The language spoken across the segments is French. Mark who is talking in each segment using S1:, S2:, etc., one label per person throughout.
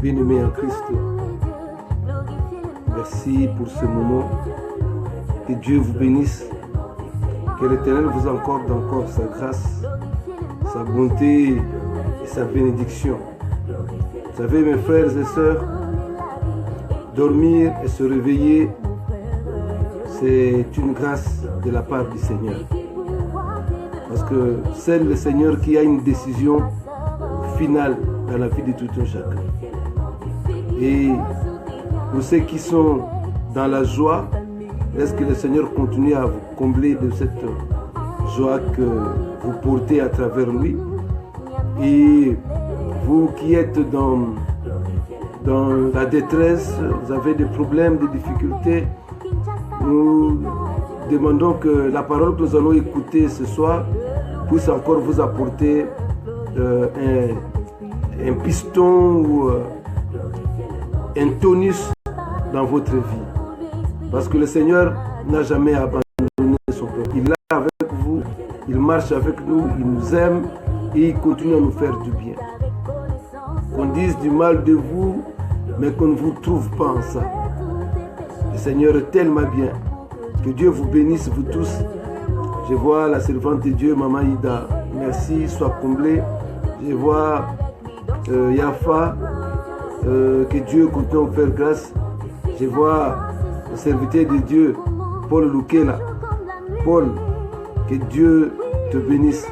S1: Bien-aimés en Christ, merci pour ce moment. Que Dieu vous bénisse. Que l'Éternel vous accorde encore sa grâce, sa bonté et sa bénédiction. Vous savez, mes frères et sœurs, dormir et se réveiller, c'est une grâce de la part du Seigneur. Parce que c'est le Seigneur qui a une décision finale dans la vie de tout un chacun. Et pour ceux qui sont dans la joie, laisse que le Seigneur continue à vous combler de cette joie que vous portez à travers lui. Et vous qui êtes dans la détresse, vous avez des problèmes, des difficultés, nous demandons que la parole que nous allons écouter ce soir puisse encore vous apporter un piston ou un tonus dans votre vie. Parce que le Seigneur n'a jamais abandonné son peuple. Il est là avec vous, il marche avec nous, il nous aime et il continue à nous faire du bien. Qu'on dise du mal de vous, mais qu'on ne vous trouve pas en ça. Le Seigneur est tellement bien. Que Dieu vous bénisse, vous tous. Je vois la servante de Dieu, Maman Ida. Merci, sois comblée. Je vois Yafa. Que Dieu continue à vous faire grâce. Je vois le serviteur de Dieu, Paul Lukela. Paul, que Dieu te bénisse.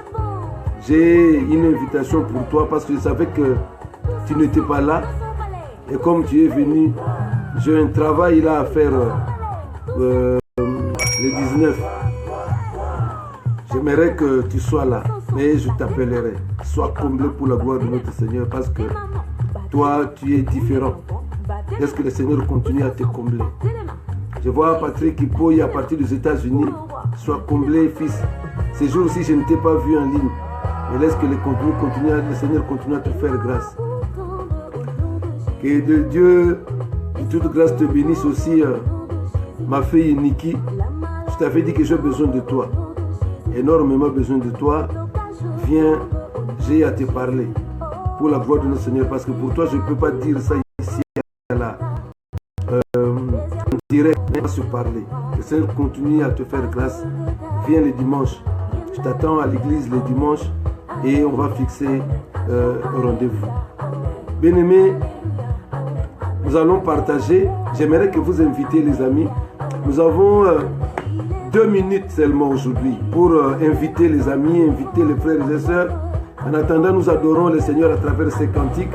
S1: J'ai une invitation pour toi parce que je savais que tu n'étais pas là. Et comme tu es venu, j'ai un travail là à faire le 19. J'aimerais que tu sois là, mais je t'appellerai. Sois comblé pour la gloire de notre Seigneur parce que toi, tu es différent. Est-ce que le Seigneur continue à te combler? Je vois Patrick Ipoy à partir des États-Unis. Sois comblé, fils. Ces jours-ci, je ne t'ai pas vu en ligne. Mais laisse que le Seigneur continue à te faire grâce. Que de Dieu, de toute grâce, te bénisse aussi, ma fille Niki. Je t'avais dit que j'ai besoin de toi. Énormément besoin de toi. Viens, j'ai à te parler. Pour la gloire de notre Seigneur. Parce que pour toi, je ne peux pas dire ça ici en direct, mais on va se parler. Le Seigneur continue à te faire grâce. Viens le dimanche. Je t'attends à l'église le dimanche et on va fixer un rendez-vous. Bien-aimés, nous allons partager. J'aimerais que vous invitez les amis. Nous avons 2 minutes seulement aujourd'hui pour inviter les amis, inviter les frères et sœurs. En attendant, nous adorons le Seigneur à travers ces cantiques.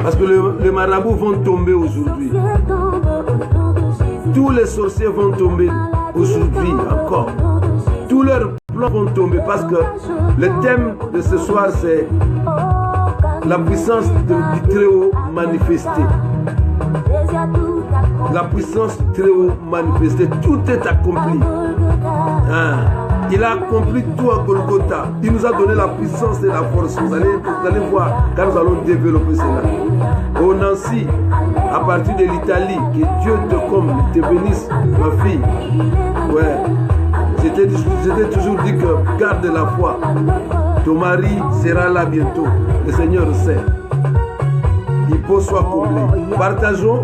S1: Parce que les marabouts vont tomber aujourd'hui. Tous les sorciers vont tomber aujourd'hui encore. Tous leurs plans vont tomber parce que le thème de ce soir c'est la puissance du Très-Haut manifestée. La puissance du Très-Haut manifestée. Tout est accompli. Il a accompli tout à Golgotha. Il nous a donné la puissance et la force. Vous allez voir quand nous allons développer cela. Au Nancy, à partir de l'Italie, que Dieu te comble, te bénisse, ma fille. Ouais. Je t'ai toujours dit que garde la foi. Ton mari sera là bientôt. Le Seigneur sait. Il faut soit comblé. Partageons.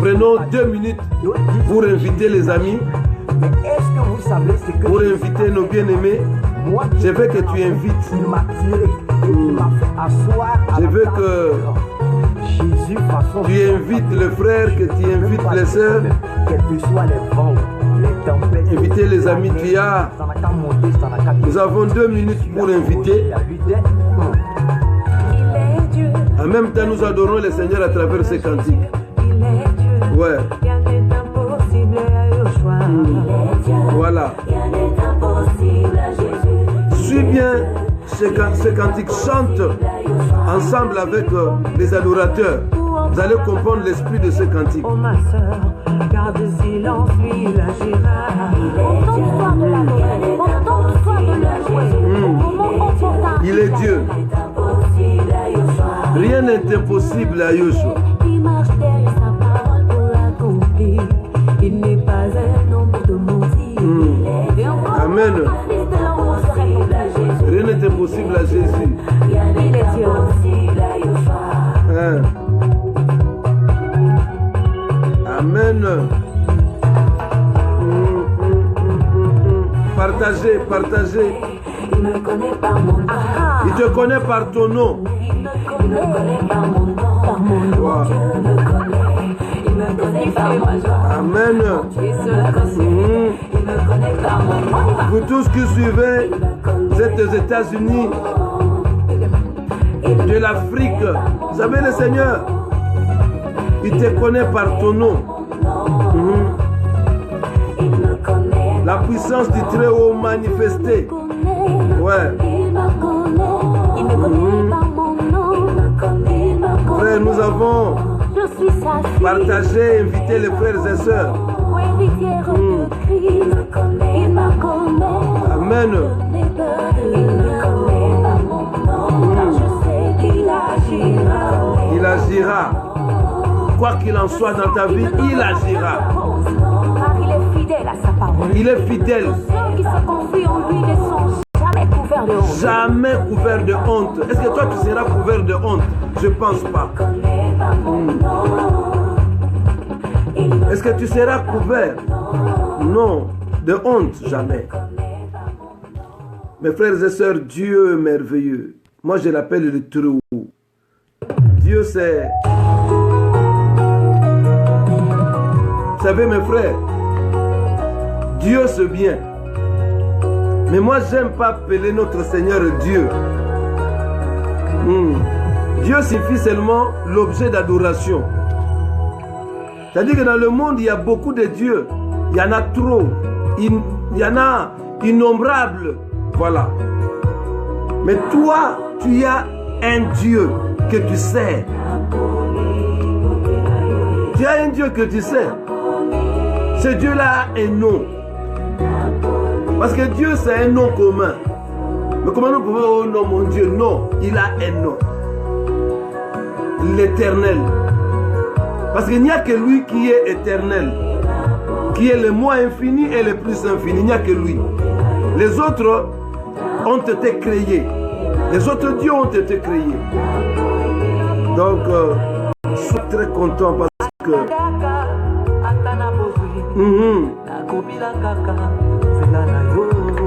S1: Prenons 2 minutes pour inviter les amis. Pour inviter nos bien-aimés. Je veux que tu invites. Je veux que tu invites les frères, que tu invites les sœurs. Inviter les amis qu'il y a. Nous avons 2 minutes pour inviter. En même temps, nous adorons le Seigneur à travers ces cantiques. Ouais. Voilà. Suis bien ce cantique. Chante ensemble avec les adorateurs. Vous allez comprendre l'esprit de ce cantique.
S2: Oh ma soeur, garde silence, lui il agira.
S1: Il est Dieu. Rien n'est impossible à Yoshua. Il n'est pas un homme de mentir. Amen. Rien n'est impossible à Jésus. Hein. Amen. Partagez, partagez.
S3: Il me connaît par mon nom.
S1: Il te connaît par ton nom.
S3: Il me connaît par mon nom. Par mon nom.
S1: Wow.
S3: Dieu me connaît. Il me connaît par ma joie.
S1: Amen.
S3: Il me connaît par mon nom.
S1: Vous tous qui suivez, vous êtes aux États-Unis, de l'Afrique. Vous savez le Seigneur, il te connaît par ton nom. La puissance du Très-Haut manifestée. Ouais. Frère, nous avons partagé, invité les frères et sœurs. Amen. Il agira. Quoi qu'il en soit dans ta vie, il agira.
S3: Car il est fidèle à sa parole.
S1: Il est fidèle.
S3: Ceux qui se confient en lui ne sont jamais couverts de honte.
S1: Jamais couvert de honte. Est-ce que toi tu seras couvert de honte? Je pense pas. Est-ce que tu seras couvert? Non, de honte, jamais. Mes frères et sœurs, Dieu est merveilleux. Moi je l'appelle le Très-Haut. Dieu c'est... Vous savez mes frères, Dieu c'est bien. Mais moi j'aime pas appeler notre Seigneur Dieu. Dieu signifie seulement l'objet d'adoration. C'est-à-dire que dans le monde il y a beaucoup de dieux. Il y en a trop. Il y en a innombrables. Voilà. Mais toi, tu as un Dieu que tu sais. Tu as un Dieu que tu sais. Ce Dieu-là a un nom. Parce que Dieu, c'est un nom commun. Mais comment nous pouvons, oh non, mon Dieu? Non, il a un nom. L'Éternel. Parce qu'il n'y a que lui qui est éternel. Qui est le moins infini et le plus infini. Il n'y a que lui. Les autres ont été créés. Les autres dieux ont été créés. Donc, je suis très content parce que...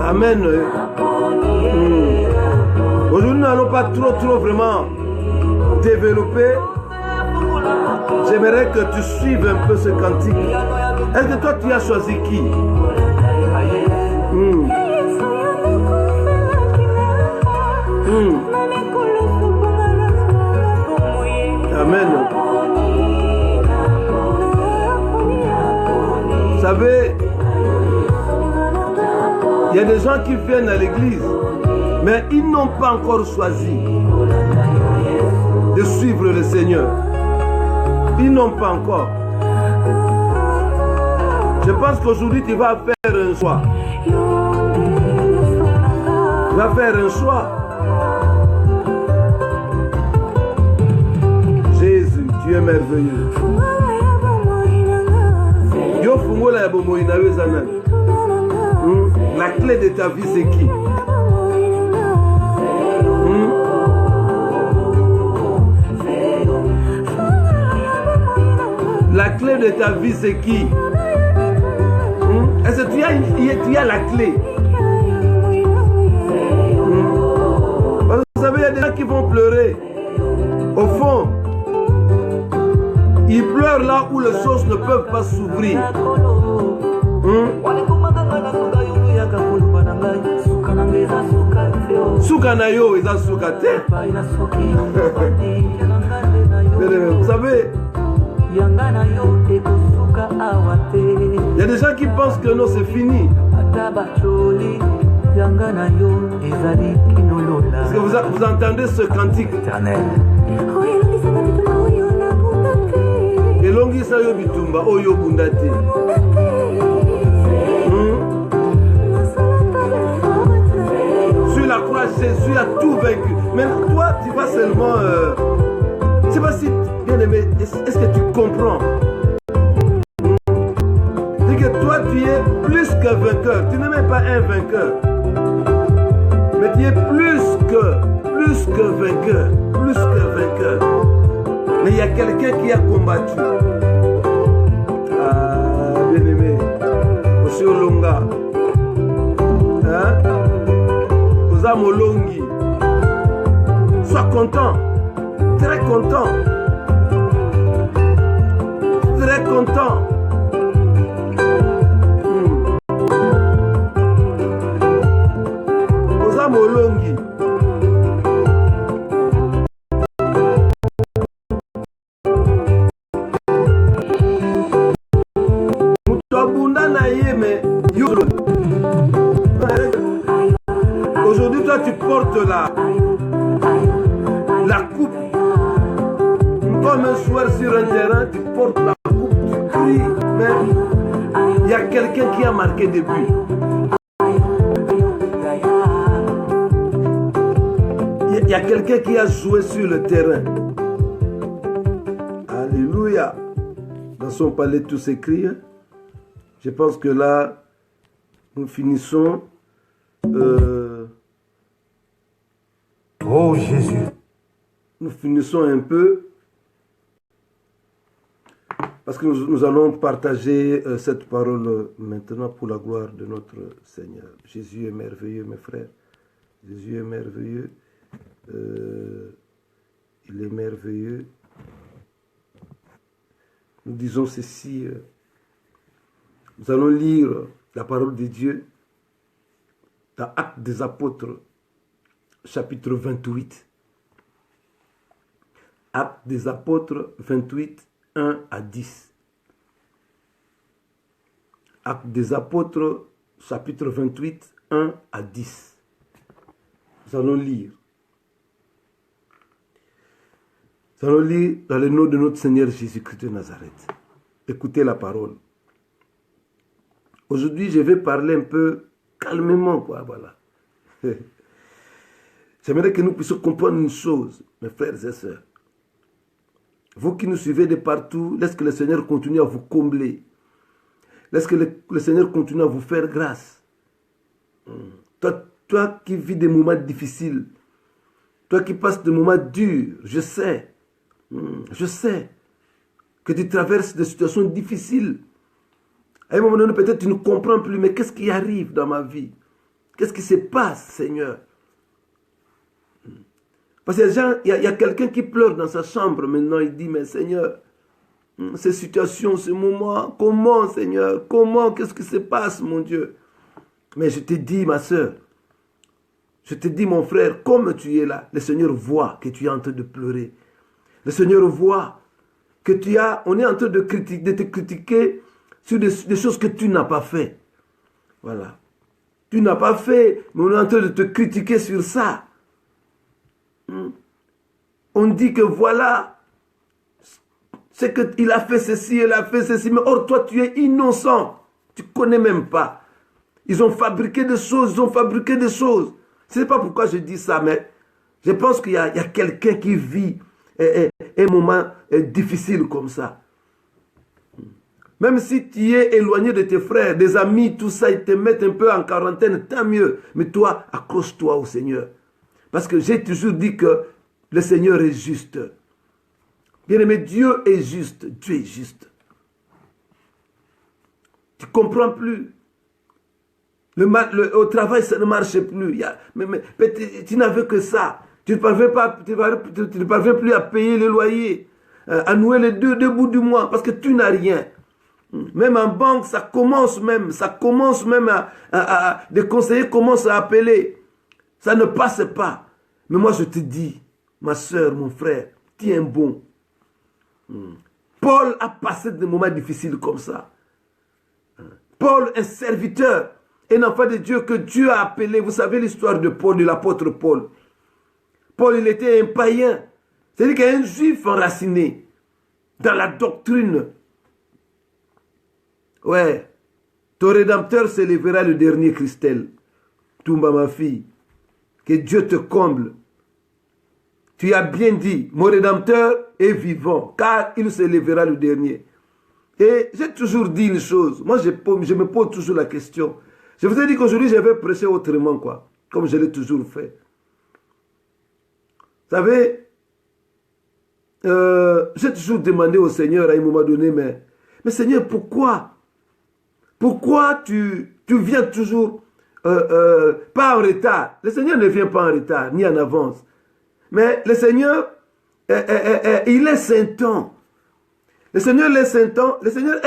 S1: Amen. Aujourd'hui, nous n'allons pas trop vraiment développer. J'aimerais que tu suives un peu ce cantique. Est-ce que toi, tu as choisi qui? Amen. Vous savez, il y a des gens qui viennent à l'église, mais ils n'ont pas encore choisi de suivre le Seigneur. Ils n'ont pas encore. Je pense qu'aujourd'hui, tu vas faire un choix. Tu vas faire un choix. Jésus, tu es merveilleux. Yo fungola ya bomo inaweza nani? La clé de ta vie c'est qui? La clé de ta vie c'est qui? Est-ce que tu as la clé? Vous savez, il y a des gens qui vont pleurer. Au fond, ils pleurent là où les choses ne peuvent pas s'ouvrir. Sukanayo, ils ont soukate. Vous savez, il y a des gens qui pensent que non, c'est fini. Est-ce que vous entendez ce cantique? Elongisa yo bitumba oyo bundate. Sur la croix, Jésus a tout vaincu. Mais toi, tu vas seulement... je ne sais pas si, bien aimé, est-ce que tu comprends? C'est que toi, tu es plus qu'un vainqueur. Tu n'es même pas un vainqueur. Mais tu es plus plus que vainqueur, plus que vainqueur. Mais il y a quelqu'un qui a combattu. Ah, bien-aimé, Monsieur Olonga, hein? Olongi, sois content, très content, très content. Olongi. Aujourd'hui, toi, tu portes la coupe. Comme un joueur sur un terrain, tu portes la coupe, tu cries. Mais il y a quelqu'un qui a marqué des buts. Il y a quelqu'un qui a joué sur le terrain. Alléluia. Dans son palais, tout s'écrit. Je pense que là, nous finissons.
S4: Oh Jésus.
S1: Nous finissons un peu. Parce que nous allons partager cette parole maintenant pour la gloire de notre Seigneur. Jésus est merveilleux, mes frères. Jésus est merveilleux. Il est merveilleux. Nous disons ceci. Nous allons lire la parole de Dieu dans Actes des Apôtres, chapitre 28. Actes des Apôtres 28, 1 à 10. Actes des Apôtres, chapitre 28, 1 à 10. Nous allons lire. Nous allons lire dans le nom de notre Seigneur Jésus-Christ de Nazareth. Écoutez la parole. Aujourd'hui, je vais parler un peu calmement, quoi, voilà. J'aimerais que nous puissions comprendre une chose, mes frères et sœurs. Vous qui nous suivez de partout, laisse que le Seigneur continue à vous combler. Laisse que le Seigneur continue à vous faire grâce. Toi qui vis des moments difficiles, toi qui passes des moments durs, je sais que tu traverses des situations difficiles. À un moment donné, peut-être tu ne comprends plus, mais qu'est-ce qui arrive dans ma vie? Qu'est-ce qui se passe, Seigneur? Parce qu'il y a quelqu'un qui pleure dans sa chambre maintenant, il dit, mais Seigneur, ces situations, ces moments, comment, Seigneur? Comment? Qu'est-ce qui se passe, mon Dieu? Mais je te dis, ma soeur, je te dis, mon frère, comme tu es là, le Seigneur voit que tu es en train de pleurer. Le Seigneur voit que on est en train de te critiquer sur des choses que tu n'as pas fait. Voilà. Tu n'as pas fait, mais on est en train de te critiquer sur ça. On dit que voilà, c'est qu'il a fait ceci, il a fait ceci, mais or toi tu es innocent. Tu ne connais même pas. Ils ont fabriqué des choses, Ce n'est pas pourquoi je dis ça, mais je pense qu'il y a quelqu'un qui vit un moment difficile comme ça. Même si tu es éloigné de tes frères, des amis, tout ça, ils te mettent un peu en quarantaine, tant mieux. Mais toi, accroche-toi au Seigneur. Parce que j'ai toujours dit que le Seigneur est juste. Bien-aimé, Dieu est juste. Dieu est juste. Tu ne comprends plus. Au travail, ça ne marche plus. Tu n'avais que ça. Tu ne parviens plus à payer le loyer, à nouer les deux bouts du mois, parce que tu n'as rien. Même en banque, ça commence même des conseillers commencent à appeler. Ça ne passe pas. Mais moi, je te dis, ma soeur, mon frère, tiens bon. Paul a passé des moments difficiles comme ça. Paul, un serviteur, un enfant de Dieu que Dieu a appelé. Vous savez l'histoire de Paul, de l'apôtre Paul. Paul, il était un païen. C'est-à-dire qu'un juif enraciné dans la doctrine. Ouais. Ton rédempteur s'élèvera le dernier Christelle. Toumba, ma fille. Que Dieu te comble. Tu as bien dit, mon rédempteur est vivant, car il s'élèvera le dernier. Et j'ai toujours dit une chose. Moi, je me pose toujours la question. Je vous ai dit qu'aujourd'hui, je vais prêcher autrement, quoi. Comme je l'ai toujours fait. Vous savez, j'ai toujours demandé au Seigneur à un moment donné, mais Seigneur, pourquoi tu viens toujours pas en retard? Le Seigneur ne vient pas en retard, ni en avance. Mais le Seigneur, il est Saint-Temps. Le Seigneur est Saint-Temps. Le Seigneur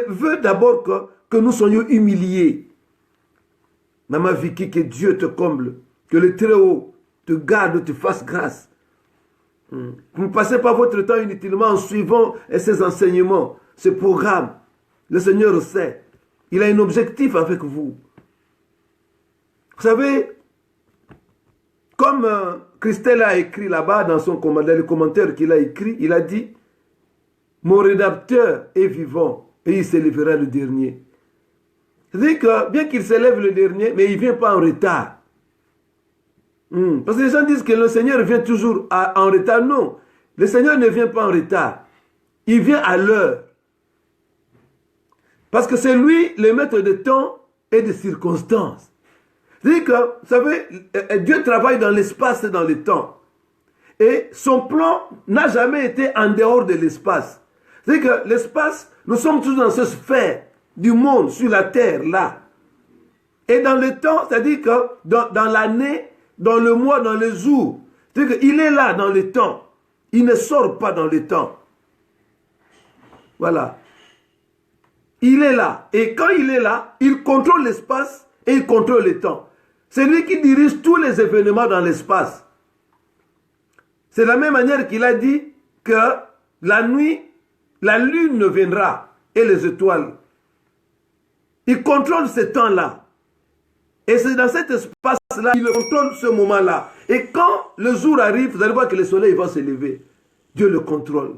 S1: veut d'abord que nous soyons humiliés. Maman Vicky, que Dieu te comble, que le Très-Haut te garde, te fasse grâce. Vous ne passez pas votre temps inutilement en suivant ses enseignements, ce programme. Le Seigneur le sait. Il a un objectif avec vous. Vous savez, comme Christelle a écrit là-bas dans le commentaire qu'il a écrit, il a dit, mon rédacteur est vivant et il s'élèvera le dernier. C'est-à-dire que bien qu'il s'élève le dernier, mais il ne vient pas en retard. Parce que les gens disent que le Seigneur vient toujours en retard. Non, le Seigneur ne vient pas en retard. Il vient à l'heure. Parce que c'est lui le maître de temps et de circonstances. C'est-à-dire que, vous savez, Dieu travaille dans l'espace et dans le temps. Et son plan n'a jamais été en dehors de l'espace. C'est-à-dire que l'espace, nous sommes tous dans cette sphère du monde, sur la terre, là. Et dans le temps, c'est-à-dire que dans l'année, dans le mois, dans le jour, c'est-à-dire qu'il est là dans le temps. Il ne sort pas dans le temps. Voilà. Il est là. Et quand il est là, il contrôle l'espace et il contrôle le temps. C'est lui qui dirige tous les événements dans l'espace. C'est de la même manière qu'il a dit que la nuit, la lune viendra et les étoiles. Il contrôle ce temps-là. Et c'est dans cet espace-là qu'il contrôle ce moment-là. Et quand le jour arrive, vous allez voir que le soleil va se lever. Dieu le contrôle.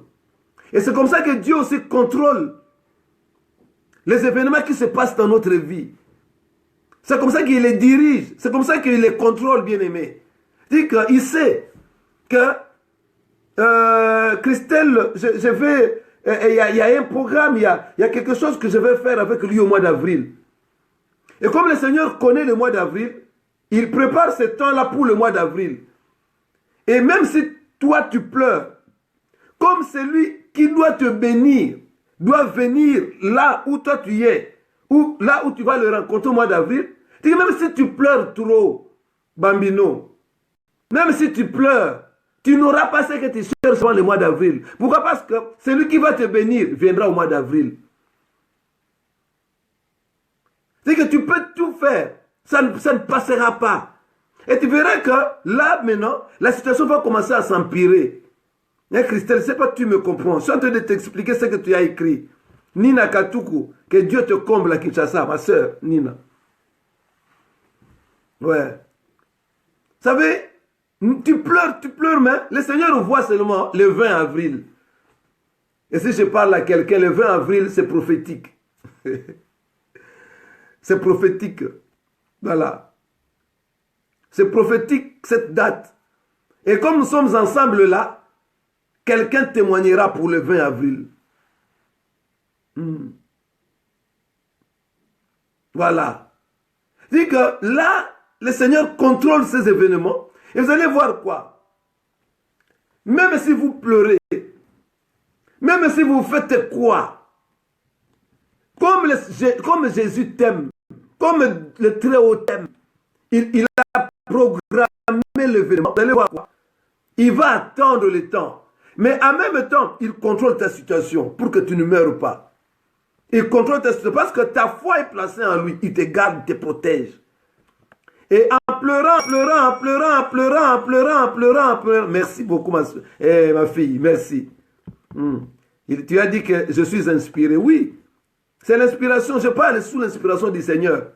S1: Et c'est comme ça que Dieu aussi contrôle les événements qui se passent dans notre vie. C'est comme ça qu'il les dirige. C'est comme ça qu'il les contrôle, bien-aimés. C'est-à-dire qu'il sait que Christelle, je vais... Il y a un programme, il y a quelque chose que je vais faire avec lui au mois d'avril. Et comme le Seigneur connaît le mois d'avril, il prépare ce temps-là pour le mois d'avril. Et même si toi tu pleures, comme celui qui doit te bénir, doit venir là où toi tu es, ou là où tu vas le rencontrer au mois d'avril, même si tu pleures trop, Bambino, même si tu pleures, tu n'auras pas ce que tu cherches dans le mois d'avril. Pourquoi? Parce que celui qui va te bénir viendra au mois d'avril. C'est que tu peux tout faire, ça ne passera pas. Et tu verras que là, maintenant, la situation va commencer à s'empirer. Mais Christelle, c'est pas que tu me comprends. Je suis en train de t'expliquer ce que tu as écrit. Nina Katuku, que Dieu te comble à Kinshasa, ma soeur Nina. Ouais. Vous savez, tu pleures, mais le Seigneur voit seulement le 20 avril. Et si je parle à quelqu'un, le 20 avril, c'est prophétique. C'est prophétique. Voilà. C'est prophétique, cette date. Et comme nous sommes ensemble là, quelqu'un témoignera pour le 20 avril. Voilà. C'est que là, le Seigneur contrôle ces événements. Et vous allez voir quoi? Même si vous pleurez, même si vous faites quoi, comme Jésus t'aime, comme le Très-Haut t'aime, il a programmé l'événement. Vous allez voir quoi? Il va attendre le temps. Mais en même temps, il contrôle ta situation pour que tu ne meurs pas. Il contrôle ta situation parce que ta foi est placée en lui. Il te garde, il te protège. Et en pleurant. Merci beaucoup, ma fille, merci. Tu as dit que je suis inspiré. Oui, c'est l'inspiration. Je parle sous l'inspiration du Seigneur.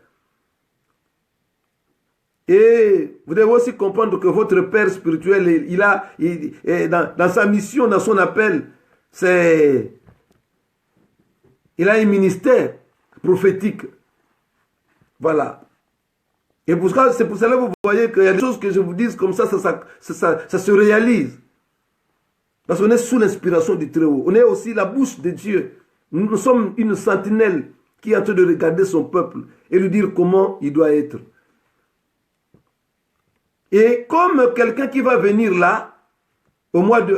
S1: Et vous devez aussi comprendre que votre Père spirituel, dans sa mission, dans son appel, il a un ministère prophétique. Voilà. Et c'est pour cela que vous voyez qu'il y a des choses que je vous dis comme ça se réalise. Parce qu'on est sous l'inspiration du Très-Haut. On est aussi la bouche de Dieu. Nous sommes une sentinelle qui est en train de regarder son peuple et lui dire comment il doit être. Et comme quelqu'un qui va venir là, au mois de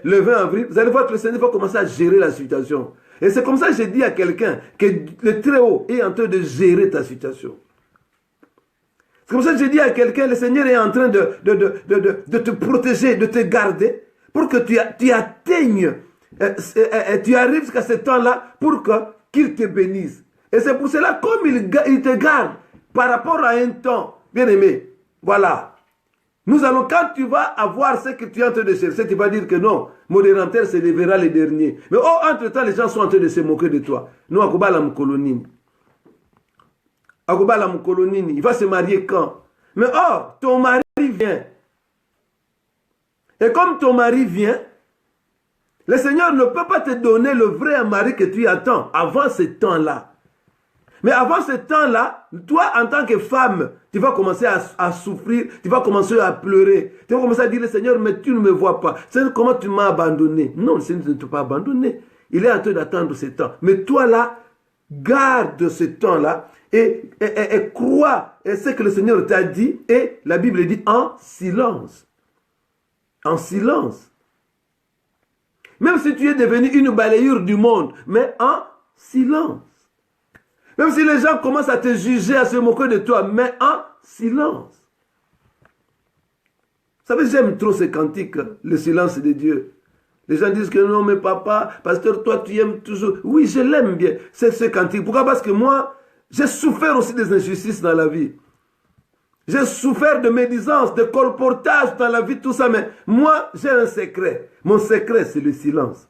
S1: le 20 avril, vous allez voir que le Seigneur va commencer à gérer la situation. Et c'est comme ça que j'ai dit à quelqu'un que le Très-Haut est en train de gérer ta situation. C'est comme ça que j'ai dit à quelqu'un, le Seigneur est en train de te protéger, de te garder, pour que tu atteignes, tu arrives jusqu'à ce temps-là, pour qu'il te bénisse. Et c'est pour cela, comme il te garde par rapport à un temps, bien aimé, voilà. Nous allons, quand tu vas avoir ce que tu es en train de chercher, tu vas dire que non, mon Rédempteur se lèvera les derniers. Mais entre-temps, les gens sont en train de se moquer de toi. Nous, Akobala Mkolonini. Akobala Mkolonini, il va se marier quand? Mais ton mari vient. Et comme ton mari vient, le Seigneur ne peut pas te donner le vrai mari que tu attends avant ce temps-là. Mais avant ce temps-là, toi, en tant que femme, tu vas commencer à souffrir, tu vas commencer à pleurer. Tu vas commencer à dire, Seigneur, mais tu ne me vois pas. Seigneur, comment tu m'as abandonné? Non, le Seigneur ne t'a pas abandonné. Il est en train d'attendre ce temps. Mais toi, là, garde ce temps-là et crois et ce que le Seigneur t'a dit. Et la Bible dit en silence. En silence. Même si tu es devenu une balayure du monde, mais en silence. Même si les gens commencent à te juger, à se moquer de toi, mais en silence. Vous savez, j'aime trop ces cantiques, le silence de Dieu. Les gens disent que non, mais papa, pasteur, toi, tu aimes toujours. Oui, je l'aime bien, c'est ce cantique. Pourquoi? Parce que moi, j'ai souffert aussi des injustices dans la vie. J'ai souffert de médisance, de colportage dans la vie, tout ça, mais moi, j'ai un secret. Mon secret, c'est le silence.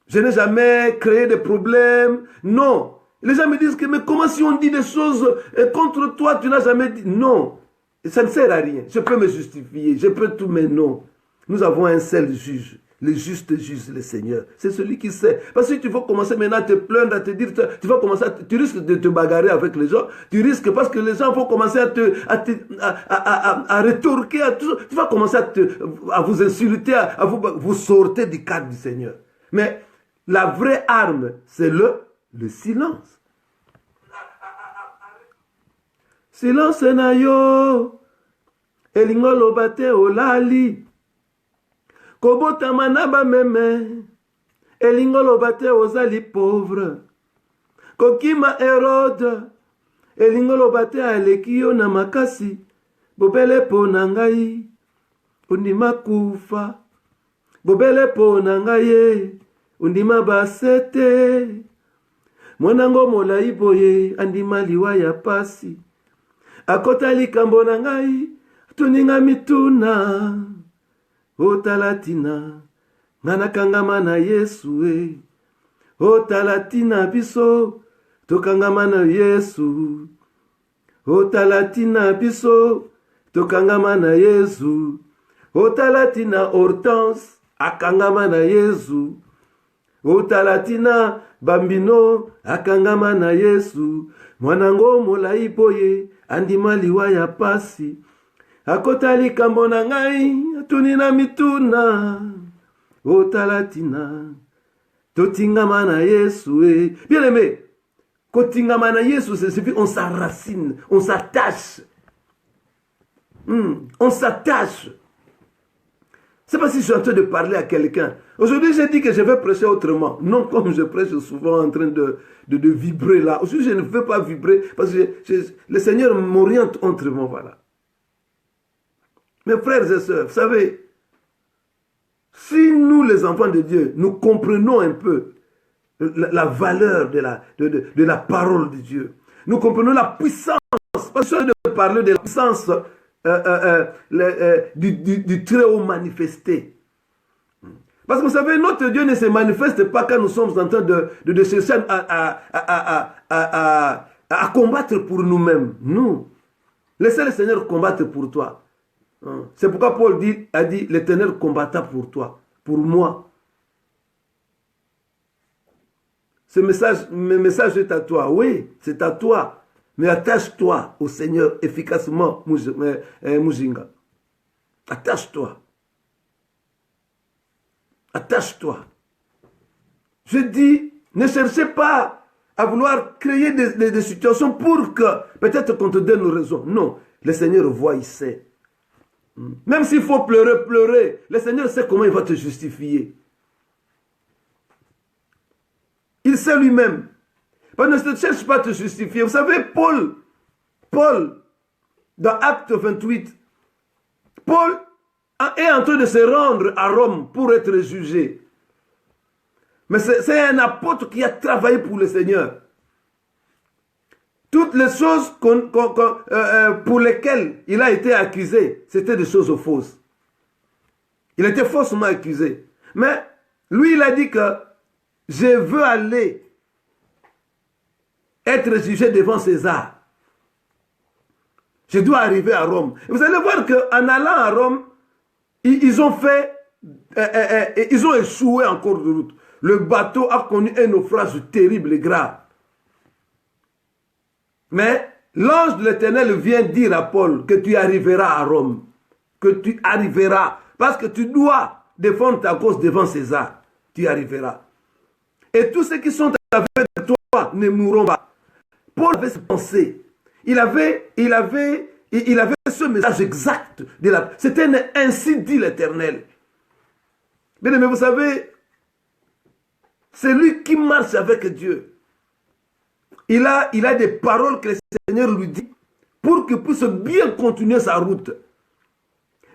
S1: Je n'ai jamais créé de problèmes. Non. Les gens me disent que, mais comment si on dit des choses contre toi, tu n'as jamais dit. Non. Ça ne sert à rien. Je peux me justifier. Je peux tout, mais non. Nous avons un seul juge. Le juste juge, le Seigneur. C'est celui qui sait. Parce que si tu vas commencer maintenant à te plaindre, à te dire, tu vas commencer tu risques de te bagarrer avec les gens. Tu risques parce que les gens vont commencer à rétorquer. Tu vas commencer à vous insulter, à vous sortir du cadre du Seigneur. Mais la vraie arme, c'est le silence. Silence na yo, elingolo bate olali, kobota manaba meme, elingolo bate ozali pauvre, kokima Herode, elingolo bate alekio na makasi, bobele po na ngai, undima kufa, bobele po na ngai, undima basete, mwanango molai boye, andima liwa ya pasi, akota likambo na ngai, tuninga mituna, otalatina, ngana kangama na Yesu e, otalatina biso, tokangama na Yesu, otalatina biso, tokangama na Yesu, otalatina Hortense, akangama na Yesu, otalatina bambino, akangama na Yesu, mwanango molai boye, andima liwa ya pasi, akota likambo na ngai, atunina mituna, otalatina, totingama na Yesu e. Bien aimé, kotingama na Yesu, c'est suffit, on s'enracine, on s'attache. On s'attache. C'est pas si je suis en train de parler à quelqu'un. Aujourd'hui, j'ai dit que je vais prêcher autrement. Non comme je prêche souvent en train de vibrer là. Aujourd'hui, je ne veux pas vibrer parce que le Seigneur m'oriente autrement. Voilà. Mes frères et sœurs, vous savez, si nous, les enfants de Dieu, nous comprenons un peu la valeur de la parole de Dieu, nous comprenons la puissance, parce que de parler de la puissance du Très-Haut manifesté. Parce que vous savez, notre Dieu ne se manifeste pas quand nous sommes en train de chercher à combattre pour nous-mêmes. Non. Laissez le Seigneur combattre pour toi. C'est pourquoi Paul a dit, l'Éternel combatta pour toi, pour moi. Ce message est à toi. Oui, c'est à toi. Mais attache-toi au Seigneur efficacement, Mujinga. Attache-toi. Attache-toi. Je dis, ne cherchez pas à vouloir créer des situations pour que peut-être qu'on te donne raison. Non, le Seigneur voit, il sait. Même s'il faut pleurer, pleurer. Le Seigneur sait comment il va te justifier. Il sait lui-même. Parce que ne cherche pas à te justifier. Vous savez, Paul, dans Acte 28, Paul est en train de se rendre à Rome pour être jugé. Mais c'est un apôtre qui a travaillé pour le Seigneur. Toutes les choses pour lesquelles il a été accusé, c'était des choses fausses. Il était faussement accusé. Mais lui, il a dit que je veux aller être jugé devant César. Je dois arriver à Rome. Et vous allez voir qu'en allant à Rome, ils ont échoué en cours de route. Le bateau a connu un naufrage terrible et grave. Mais l'ange de l'Éternel vient dire à Paul que tu arriveras à Rome. Que tu arriveras. Parce que tu dois défendre ta cause devant César. Tu y arriveras. Et tous ceux qui sont avec toi ne mourront pas. Paul avait pensé. Il avait ce message exact. C'était ainsi dit l'Éternel. Bien aimé, vous savez, c'est lui qui marche avec Dieu. Il a des paroles que le Seigneur lui dit pour qu'il puisse bien continuer sa route.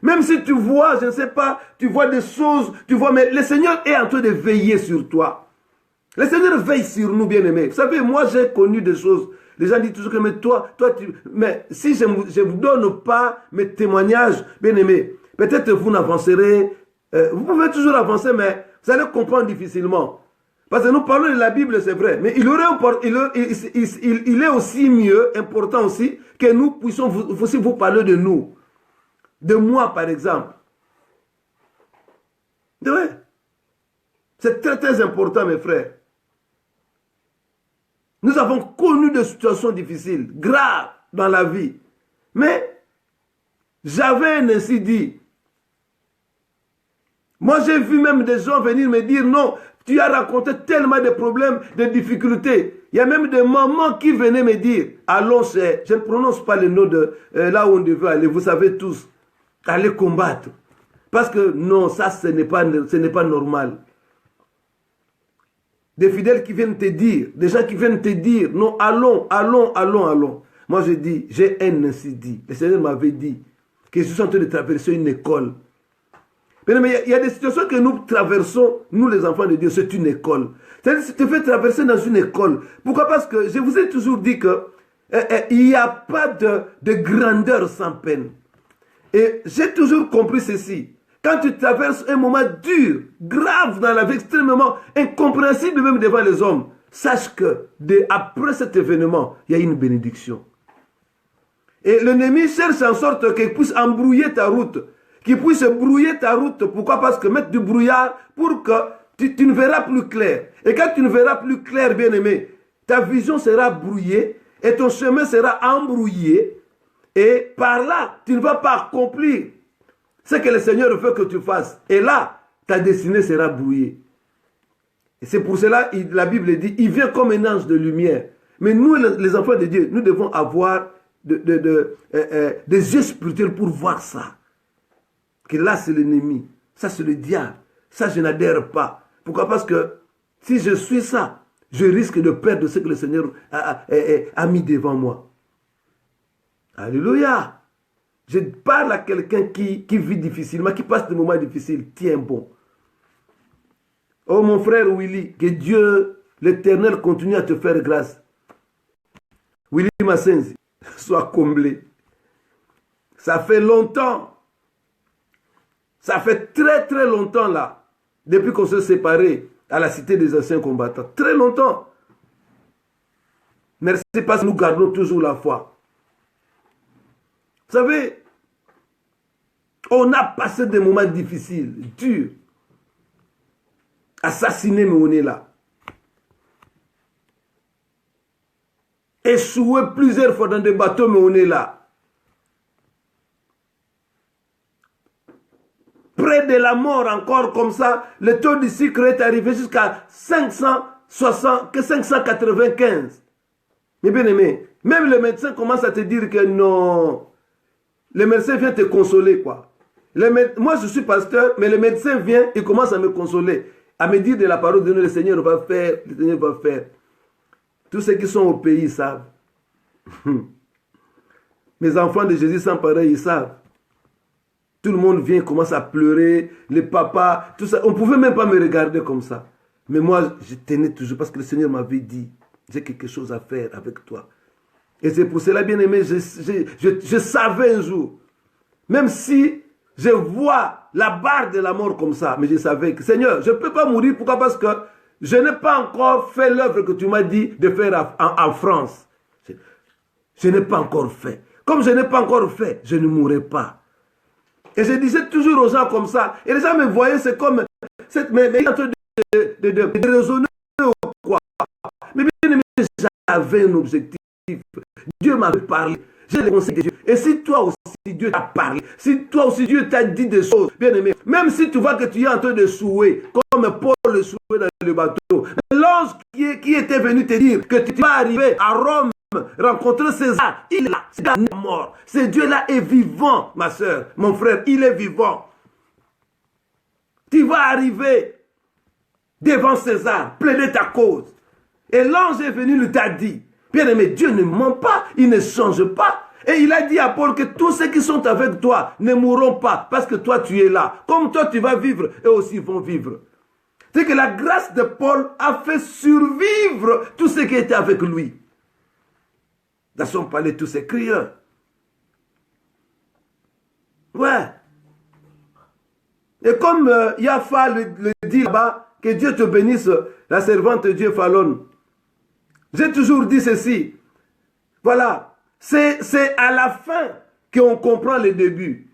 S1: Même si tu vois, je ne sais pas, tu vois des choses, mais le Seigneur est en train de veiller sur toi. Le Seigneur veille sur nous, bien-aimés. Vous savez, moi j'ai connu des choses. Les gens disent toujours que mais si je ne vous donne pas mes témoignages, bien-aimés, peut-être vous n'avancerez. Vous pouvez toujours avancer, mais vous allez comprendre difficilement. Parce que nous parlons de la Bible, c'est vrai. Mais il est aussi mieux, important aussi, que nous puissions aussi vous parler de nous. De moi, par exemple. Ouais. C'est très, très important, mes frères. Nous avons connu des situations difficiles, graves dans la vie. Mais j'avais ainsi dit. Moi, j'ai vu même des gens venir me dire, non, tu as raconté tellement de problèmes, de difficultés. Il y a même des mamans qui venaient me dire, allons, je ne prononce pas le nom de là où on devait aller, vous savez tous, aller combattre. Parce que non, ça, ce n'est pas normal. Des fidèles qui viennent te dire, des gens qui viennent te dire, non, allons. Moi, je dis, j'ai un ainsi dit. Le Seigneur m'avait dit que je suis en train de traverser une école. Mais il y a des situations que nous traversons, nous les enfants de Dieu, c'est une école. C'est-à-dire que tu te fais traverser dans une école. Pourquoi? Parce que je vous ai toujours dit que il n'y a pas de grandeur sans peine. Et j'ai toujours compris ceci. Quand tu traverses un moment dur, grave dans la vie, extrêmement incompréhensible même devant les hommes, sache que après cet événement, il y a une bénédiction. Et l'ennemi cherche en sorte qu'il puisse embrouiller ta route. Qu'il puisse brouiller ta route. Pourquoi? Parce que mettre du brouillard pour que tu ne verras plus clair. Et quand tu ne verras plus clair, bien-aimé, ta vision sera brouillée et ton chemin sera embrouillé. Et par là, tu ne vas pas accomplir ce que le Seigneur veut que tu fasses. Et là, ta destinée sera brouillée. Et c'est pour cela, la Bible dit, il vient comme un ange de lumière. Mais nous, les enfants de Dieu, nous devons avoir des yeux spirituels pour voir ça. Que là, c'est l'ennemi. Ça, c'est le diable. Ça, je n'adhère pas. Pourquoi? Parce que si je suis ça, je risque de perdre ce que le Seigneur a mis devant moi. Alléluia. Je parle à quelqu'un qui vit difficilement, qui passe des moments difficiles. Tiens bon. Oh mon frère Willy, que Dieu, l'Éternel, continue à te faire grâce. Willy Massenzi, sois comblé. Ça fait longtemps. Ça fait très très longtemps là, depuis qu'on s'est séparés à la cité des anciens combattants. Très longtemps. Merci parce que nous gardons toujours la foi. Vous savez, on a passé des moments difficiles, durs. Assassiné, mais on est là. Échoué plusieurs fois dans des bateaux, mais on est là. Près de la mort encore comme ça, le taux de sucre est arrivé jusqu'à 595. Mais bien aimé, même le médecin commence à te dire que non, le médecin vient te consoler, quoi. Moi, je suis pasteur, mais le médecin vient, il commence à me consoler, à me dire de la parole de Dieu, le Seigneur va faire, le Seigneur va faire. Tous ceux qui sont au pays savent. Mes enfants de Jésus sans pareil, ils savent. Tout le monde vient, commence à pleurer, les papas, tout ça. On ne pouvait même pas me regarder comme ça. Mais moi, je tenais toujours parce que le Seigneur m'avait dit, j'ai quelque chose à faire avec toi. Et c'est pour cela, bien aimé, je savais un jour, même si je vois la barre de la mort comme ça, mais je savais que, Seigneur, je ne peux pas mourir. Pourquoi? Parce que je n'ai pas encore fait l'œuvre que tu m'as dit de faire en France. Je n'ai pas encore fait. Comme je n'ai pas encore fait, je ne mourrai pas. Et je disais toujours aux gens comme ça. Et les gens me voyaient, c'est comme... Mais il est en train de raisonner ou quoi. Mais bien aimé, j'avais un objectif. Dieu m'avait parlé. J'ai les conseils de Dieu. Et si toi aussi Dieu t'a parlé, si toi aussi Dieu t'a dit des choses, bien aimé, même si tu vois que tu es en train de souer, comme Paul le souait dans le bateau, l'ange qui était venu te dire que tu vas arriver à Rome, rencontrer César, il est là, c'est la mort. Ce Dieu-là est vivant, ma soeur, mon frère, il est vivant. Tu vas arriver devant César, plaider ta cause. Et l'ange est venu, lui t'a dit, bien aimé, Dieu ne ment pas, il ne change pas. Et il a dit à Paul que tous ceux qui sont avec toi ne mourront pas parce que toi tu es là. Comme toi tu vas vivre, eux aussi vont vivre. C'est que la grâce de Paul a fait survivre tous ceux qui étaient avec lui. Dans son palais, tous ces crieurs. Ouais. Et comme Yafa le dit là-bas, que Dieu te bénisse, la servante de Dieu Fallon. J'ai toujours dit ceci. Voilà. C'est à la fin qu'on comprend le début.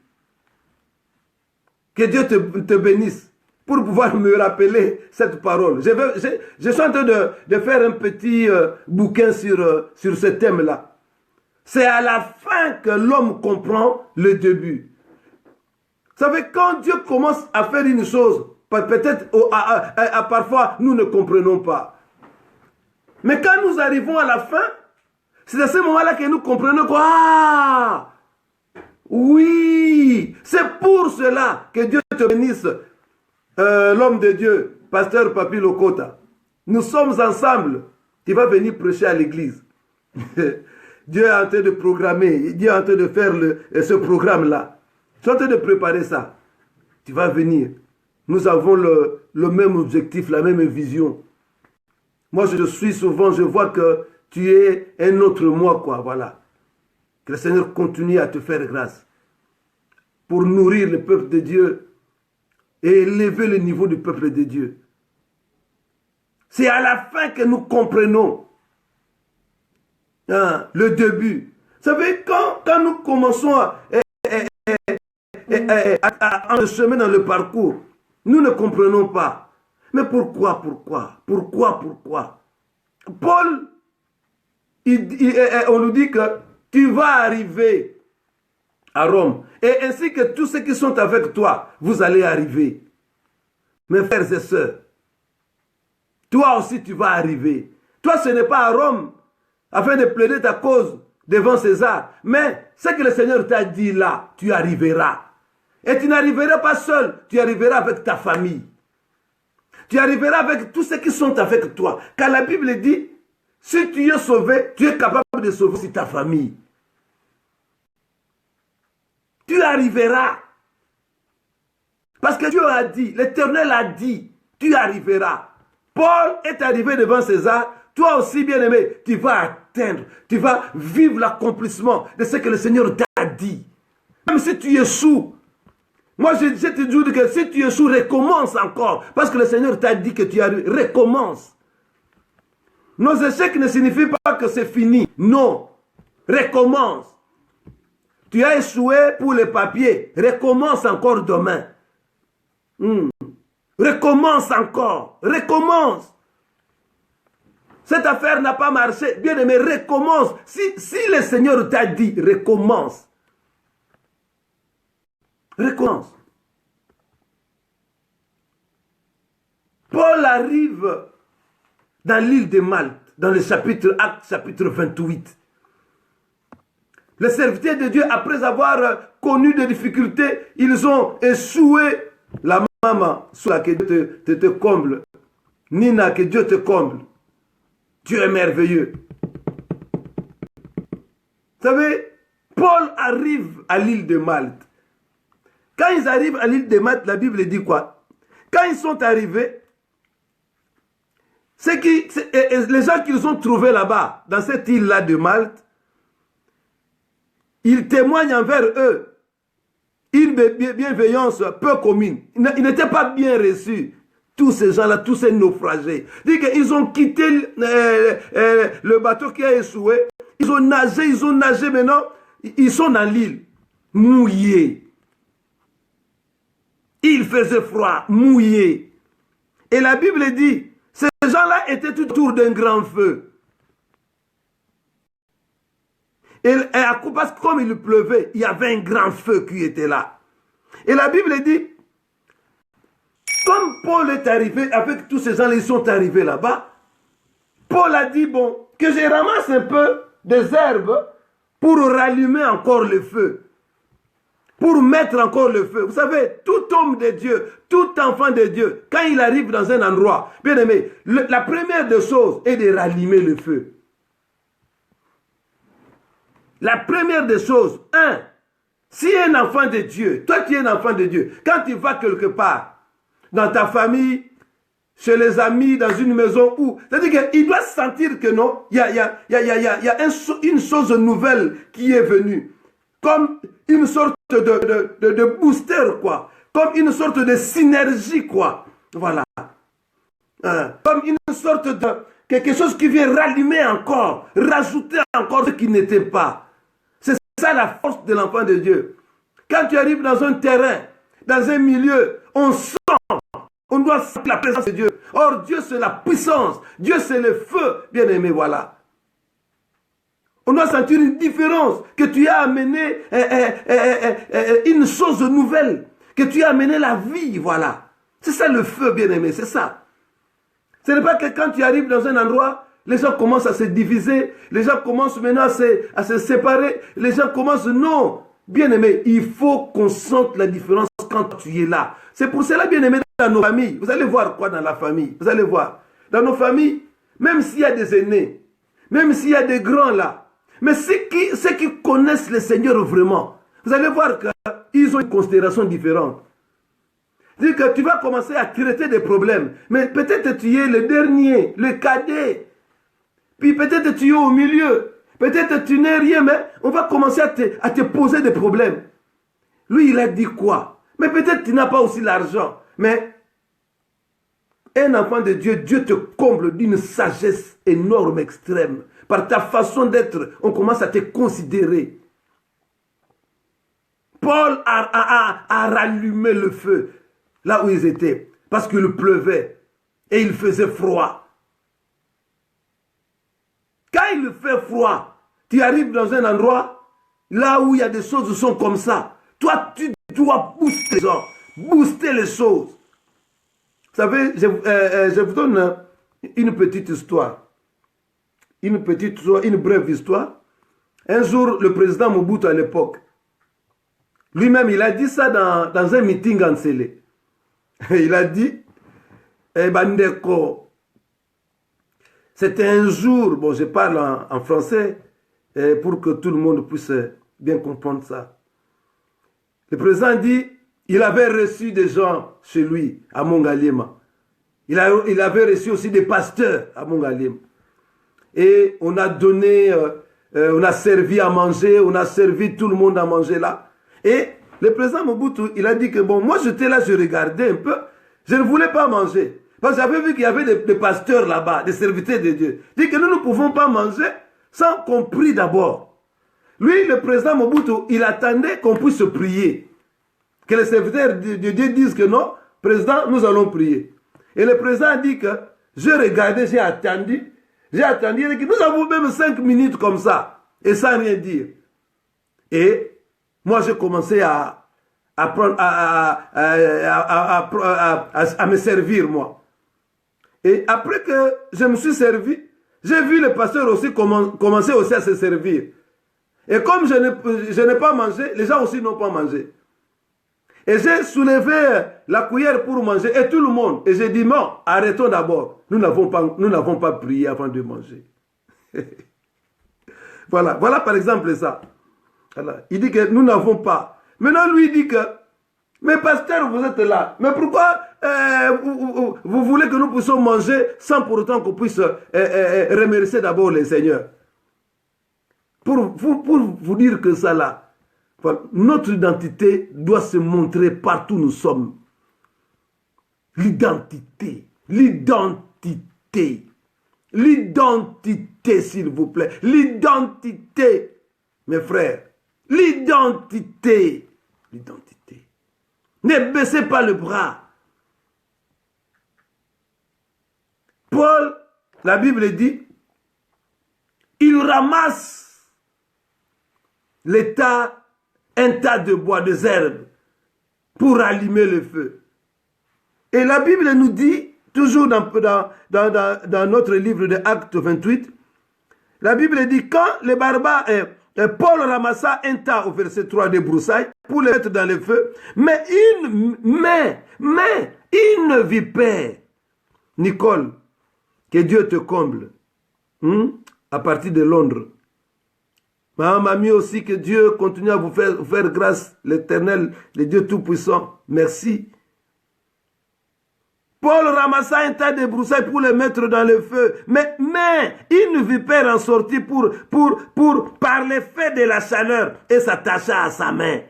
S1: Que Dieu te bénisse. Pour pouvoir me rappeler cette parole. Je suis en train de faire un petit bouquin sur ce thème-là. C'est à la fin que l'homme comprend le début. Vous savez, quand Dieu commence à faire une chose, peut-être parfois nous ne comprenons pas. Mais quand nous arrivons à la fin, c'est à ce moment-là que nous comprenons quoi. Ah, oui, c'est pour cela que Dieu te bénisse, l'homme de Dieu, pasteur Papi Lokota. Nous sommes ensemble. Tu vas venir prêcher à l'église. Dieu est en train de programmer, Dieu est en train de faire ce programme-là. Tu es en train de préparer ça. Tu vas venir. Nous avons le même objectif, la même vision. Moi, je suis souvent, je vois que tu es un autre moi, quoi, voilà. Que le Seigneur continue à te faire grâce pour nourrir le peuple de Dieu et élever le niveau du peuple de Dieu. C'est à la fin que nous comprenons le début. Vous savez, quand nous commençons à le chemin dans le parcours, nous ne comprenons pas. Mais pourquoi? Paul, on nous dit que tu vas arriver à Rome. Et ainsi que tous ceux qui sont avec toi, vous allez arriver. Mes frères et sœurs, toi aussi tu vas arriver. Toi, ce n'est pas à Rome afin de plaider ta cause devant César. Mais ce que le Seigneur t'a dit là, tu arriveras. Et tu n'arriveras pas seul, tu arriveras avec ta famille. Tu arriveras avec tous ceux qui sont avec toi. Car la Bible dit, si tu es sauvé, tu es capable de sauver aussi ta famille. Tu arriveras. Parce que Dieu a dit, l'Éternel a dit, tu arriveras. Paul est arrivé devant César. Toi aussi, bien-aimé, tu vas atteindre, tu vas vivre l'accomplissement de ce que le Seigneur t'a dit. Même si tu échoues. Moi, je te dis que si tu échoues, recommence encore. Parce que le Seigneur t'a dit que tu arrives. Recommence. Nos échecs ne signifient pas que c'est fini. Non. Recommence. Tu as échoué pour les papiers. Recommence encore demain. Recommence encore. Recommence. Cette affaire n'a pas marché. Bien aimé, recommence. Si le Seigneur t'a dit, recommence. Recommence. Paul arrive dans l'île de Malte, dans le chapitre Actes, chapitre 28. Les serviteurs de Dieu, après avoir connu des difficultés, ils ont échoué. La maman, soit que Dieu te comble. Nina, que Dieu te comble. Dieu est merveilleux. Vous savez, Paul arrive à l'île de Malte. Quand ils arrivent à l'île de Malte, la Bible dit quoi? Quand ils sont arrivés, les gens qu'ils ont trouvés là-bas, dans cette île-là de Malte, ils témoignent envers eux une bienveillance peu commune. Ils n'étaient pas bien reçus. Tous ces gens-là, tous ces naufragés. Ils ont quitté le bateau qui a échoué. Ils ont nagé maintenant. Ils sont dans l'île, mouillés. Il faisait froid, mouillés. Et la Bible dit, ces gens-là étaient tout autour d'un grand feu. Parce que comme il pleuvait, il y avait un grand feu qui était là. Et la Bible dit, comme Paul est arrivé, avec tous ces gens-là, ils sont arrivés là-bas, Paul a dit, bon, que je ramasse un peu des herbes pour rallumer encore le feu. Pour mettre encore le feu. Vous savez, tout homme de Dieu, tout enfant de Dieu, quand il arrive dans un endroit, bien aimé, la première des choses est de rallumer le feu. La première des choses, si un enfant de Dieu, toi tu es un enfant de Dieu, quand tu vas quelque part, dans ta famille, chez les amis, dans une maison où, c'est-à-dire qu'il doit sentir que non, il y a une chose nouvelle qui est venue, comme une sorte de booster, quoi, comme une sorte de synergie, quoi, voilà, comme une sorte de, quelque chose qui vient rallumer encore, rajouter encore ce qui n'était pas. C'est ça la force de l'enfant de Dieu. Quand tu arrives dans un terrain, dans un milieu, on sent, on doit sentir la présence de Dieu. Or, Dieu c'est la puissance, Dieu c'est le feu, bien aimé, voilà. On doit sentir une différence, que tu as amené une chose nouvelle, que tu as amené la vie, voilà. C'est ça le feu, bien aimé, c'est ça. Ce n'est pas que quand tu arrives dans un endroit, les gens commencent à se diviser, les gens commencent maintenant à se séparer, les gens commencent, non. Bien aimé, il faut qu'on sente la différence quand tu es là. C'est pour cela, bien aimé, dans nos familles, vous allez voir quoi dans la famille, vous allez voir. Dans nos familles, même s'il y a des aînés, même s'il y a des grands là, mais ceux qui connaissent le Seigneur vraiment, vous allez voir qu'ils ont une considération différente. C'est-à-dire que tu vas commencer à traiter des problèmes, mais peut-être tu es le dernier, le cadet, puis peut-être tu es au milieu, peut-être tu n'es rien, mais on va commencer à te poser des problèmes. Lui, il a dit quoi? Mais peut-être tu n'as pas aussi l'argent, mais un enfant de Dieu, Dieu te comble d'une sagesse énorme, extrême. Par ta façon d'être, on commence à te considérer. Paul a rallumé le feu là où ils étaient, parce qu'il pleuvait et il faisait froid. Quand il fait froid, tu arrives dans un endroit là où il y a des choses qui sont comme ça. Toi, tu dois booster les gens, booster les choses. Vous savez, je vous donne une petite histoire. Une brève histoire. Un jour, le président Mobutu à l'époque, lui-même, il a dit ça dans un meeting en Sélé. Il a dit, Bandeko, c'était un jour, bon, je parle en français, pour que tout le monde puisse bien comprendre ça. Le président dit, il avait reçu des gens chez lui, à Mongalema. Il avait reçu aussi des pasteurs à Mongalema. Et on a donné, on a servi à manger, on a servi tout le monde à manger là. Et le président Mobutu, il a dit que bon, moi j'étais là, je regardais un peu, je ne voulais pas manger. Parce que j'avais vu qu'il y avait des pasteurs là-bas, des serviteurs de Dieu. Il dit que nous ne pouvons pas manger sans qu'on prie d'abord. Lui, le président Mobutu, il attendait qu'on puisse prier. Que les serviteurs de Dieu disent que non, président, nous allons prier. Et le président a dit que je regardais, j'ai attendu, il a dit que nous avons même 5 minutes comme ça, et sans rien dire. Et moi, j'ai commencé à me servir, moi. Et après que je me suis servi, j'ai vu le pasteur aussi commencer aussi à se servir. Et comme je n'ai pas mangé, les gens aussi n'ont pas mangé. Et j'ai soulevé la cuillère pour manger, et tout le monde. Et j'ai dit, non, arrêtons d'abord. Nous n'avons pas prié avant de manger. Voilà par exemple ça. Voilà. Il dit que nous n'avons pas. Maintenant, lui, il dit que, mais pasteur, vous êtes là. Mais pourquoi vous voulez que nous puissions manger sans pour autant qu'on puisse remercier d'abord le Seigneur? Pour vous dire que ça là, voilà, notre identité doit se montrer partout où nous sommes. L'identité, s'il vous plaît. L'identité, mes frères. L'identité. Ne baissez pas le bras. Paul, la Bible dit, il ramasse un tas de bois, des herbes, pour allumer le feu. Et la Bible nous dit, toujours dans notre livre de Actes 28, la Bible dit, quand les barbares, Paul ramassa un tas, au verset 3, de broussailles, pour les mettre dans le feu, mais une vipère, Nicole, que Dieu te comble, à partir de Londres. Ma mamie aussi, que Dieu continue à vous faire grâce, l'Éternel, le Dieu Tout-Puissant. Merci. Paul ramassa un tas de broussailles pour les mettre dans le feu. Mais une vipère en sortit par l'effet de la chaleur et s'attacha à sa main.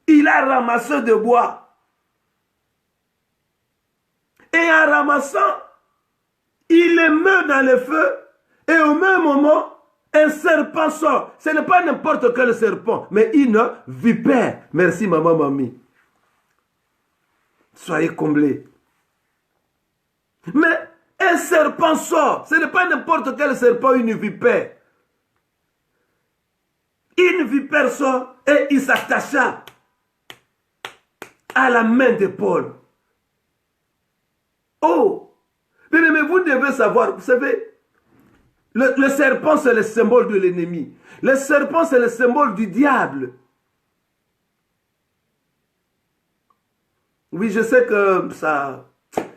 S1: Il a ramassé de bois. Et en ramassant, il les met dans le feu. Et au même moment, un serpent sort. Ce n'est pas n'importe quel serpent, mais une vipère. Merci maman, mamie. Soyez comblés. Mais un serpent sort. Ce n'est pas n'importe quel serpent, une vipère. Une vipère sort et il s'attacha à la main de Paul. Oh! Mais vous devez savoir, vous savez, le serpent c'est le symbole de l'ennemi. Le serpent c'est le symbole du diable. Oui, je sais que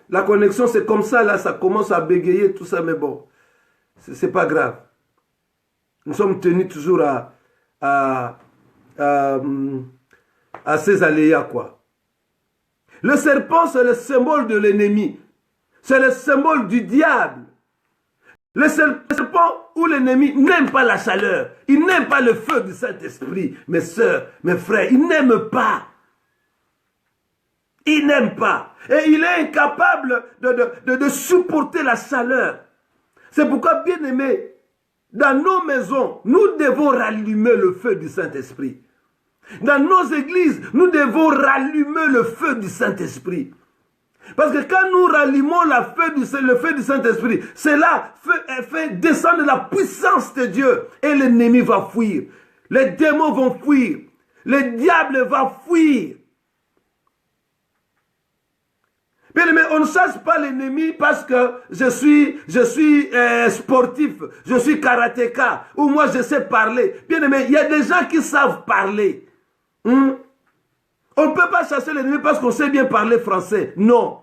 S1: la connexion c'est comme ça, là, ça commence à bégayer, tout ça, mais bon, c'est pas grave. Nous sommes tenus toujours à ces aléas, quoi. Le serpent, c'est le symbole de l'ennemi. C'est le symbole du diable. Le serpent ou l'ennemi n'aime pas la chaleur. Il n'aime pas le feu du Saint-Esprit. Mes sœurs, mes frères, il n'aime pas. Il n'aime pas. Et il est incapable de supporter la chaleur. C'est pourquoi, bien aimé, dans nos maisons, nous devons rallumer le feu du Saint-Esprit. Dans nos églises, nous devons rallumer le feu du Saint-Esprit. Parce que quand nous rallumons le feu du Saint-Esprit, cela fait descendre la puissance de Dieu. Et l'ennemi va fuir. Les démons vont fuir. Le diable va fuir. Bien aimé, on ne chasse pas l'ennemi parce que je suis sportif, je suis karatéka, ou moi je sais parler. Bien aimé, il y a des gens qui savent parler. On ne peut pas chasser l'ennemi parce qu'on sait bien parler français. Non.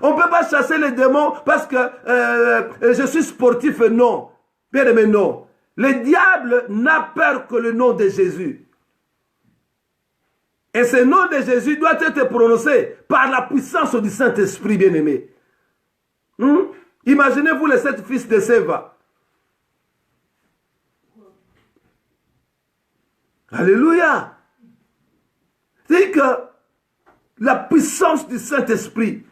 S1: On ne peut pas chasser les démons parce que je suis sportif. Non. Bien aimé, non. Le diable n'a peur que le nom de Jésus. Et ce nom de Jésus doit être prononcé par la puissance du Saint-Esprit, bien-aimé. Imaginez-vous les 7 fils de Séva. Alléluia. C'est que la puissance du Saint-Esprit,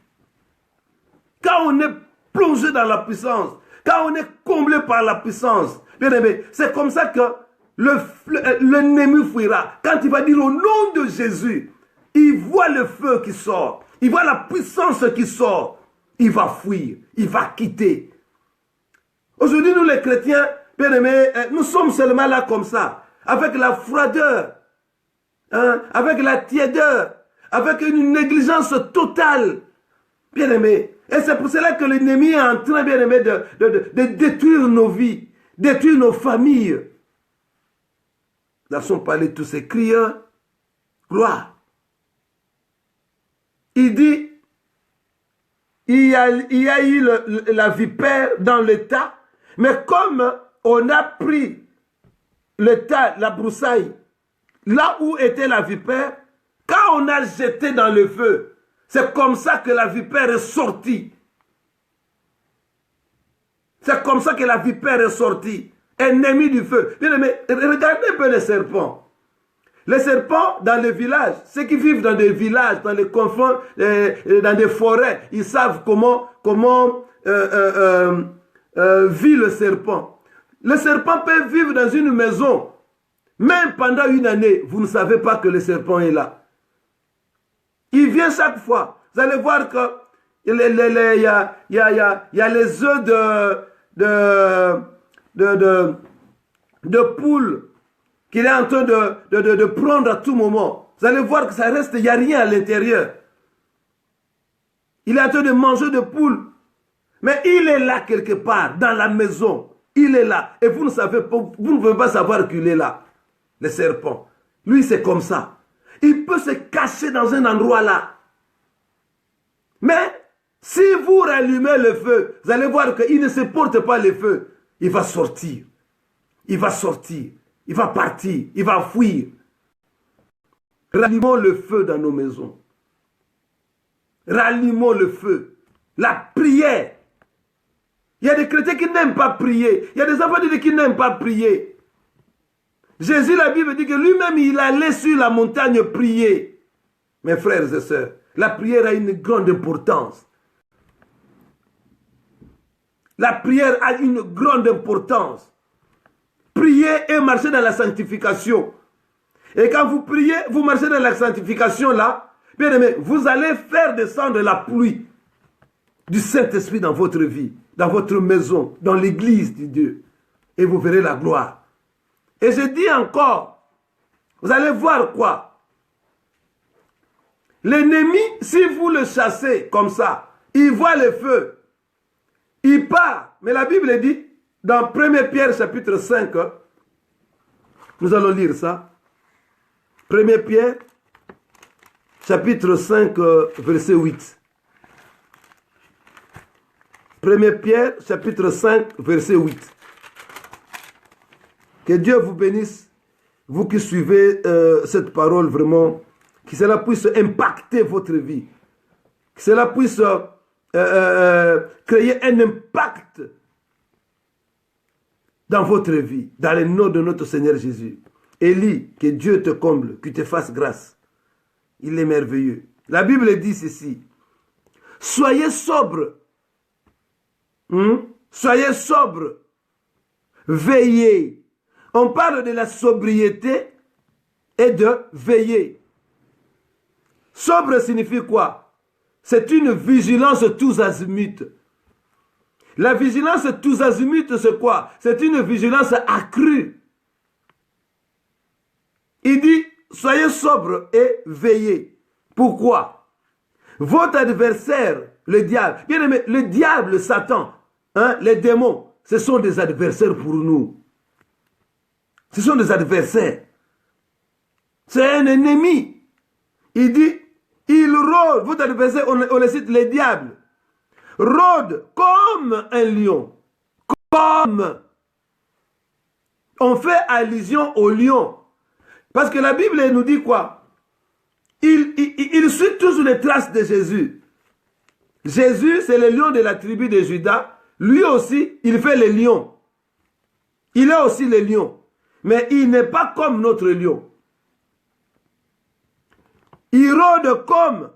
S1: quand on est plongé dans la puissance, quand on est comblé par la puissance, bien-aimé, c'est comme ça que l'ennemi fuira. Quand il va dire au nom de Jésus, il voit le feu qui sort, il voit la puissance qui sort, il va fuir, il va quitter. Aujourd'hui, nous les chrétiens, bien aimés, nous sommes seulement là comme ça, avec la froideur, avec la tiédeur, avec une négligence totale, bien aimé. Et c'est pour cela que l'ennemi est en train, bien aimé, de détruire nos vies, détruire nos familles. dans son palais tous ses crieurs, gloire. Il dit, il y a eu la vipère dans le tas, mais comme on a pris le tas, la broussaille, là où était la vipère, quand on a jeté dans le feu, c'est comme ça que la vipère est sortie. C'est comme ça que la vipère est sortie. Ennemi du feu. Bien aimé, regardez un peu les serpents. Les serpents dans les villages, ceux qui vivent dans des villages, dans les confins, dans des forêts, ils savent comment vit le serpent. Le serpent peut vivre dans une maison, même pendant une année, vous ne savez pas que le serpent est là. Il vient chaque fois. Vous allez voir que il y a les œufs de poule qu'il est en train de prendre à tout moment. Vous allez voir que ça reste, il n'y a rien à l'intérieur. Il est en train de manger de poule. Mais il est là quelque part, dans la maison. Il est là. Et vous ne savez pas, vous ne pouvez pas savoir qu'il est là. Le serpent. Lui, c'est comme ça. Il peut se cacher dans un endroit là. Mais, si vous rallumez le feu, vous allez voir qu'il ne supporte pas le feu. Il va sortir. Il va sortir. Il va partir. Il va fuir. Rallumons le feu dans nos maisons. Rallumons le feu. La prière. Il y a des chrétiens qui n'aiment pas prier. Il y a des enfants de Dieu qui n'aiment pas prier. Jésus, la Bible dit que lui-même, il allait sur la montagne prier. Mes frères et sœurs, la prière a une grande importance. La prière a une grande importance. Prier et marcher dans la sanctification. Et quand vous priez, vous marchez dans la sanctification là, bien aimé, vous allez faire descendre la pluie du Saint-Esprit dans votre vie, dans votre maison, dans l'église de Dieu. Et vous verrez la gloire. Et je dis encore, vous allez voir quoi? L'ennemi, si vous le chassez comme ça, il voit le feu. Il part. Mais la Bible dit, dans 1 Pierre chapitre 5, nous allons lire ça. 1 Pierre chapitre 5, verset 8. 1 Pierre chapitre 5, verset 8. Que Dieu vous bénisse, vous qui suivez cette parole vraiment, que cela puisse impacter votre vie, que cela puisse créer un impact dans votre vie, dans le nom de notre Seigneur Jésus. Élie, que Dieu te comble, qu'il te fasse grâce. Il est merveilleux. La Bible dit ceci. Soyez sobres. Soyez sobres. Veillez. On parle de la sobriété et de veiller. Sobre signifie quoi? C'est une vigilance tous azimuts. La vigilance tous azimuts, c'est quoi? C'est une vigilance accrue. Il dit, soyez sobres et veillez. Pourquoi? Votre adversaire, le diable, bien aimé, le diable, Satan, les démons, ce sont des adversaires pour nous. Ce sont des adversaires. C'est un ennemi. Il dit, il rôde, votre adversaire, on le cite, le diable, rôde comme un lion. Comme. On fait allusion au lion. Parce que la Bible nous dit quoi? Il suit toujours les traces de Jésus. Jésus, c'est le lion de la tribu de Juda. Lui aussi, il fait le lion. Il est aussi le lion. Mais il n'est pas comme notre lion. Il rôde comme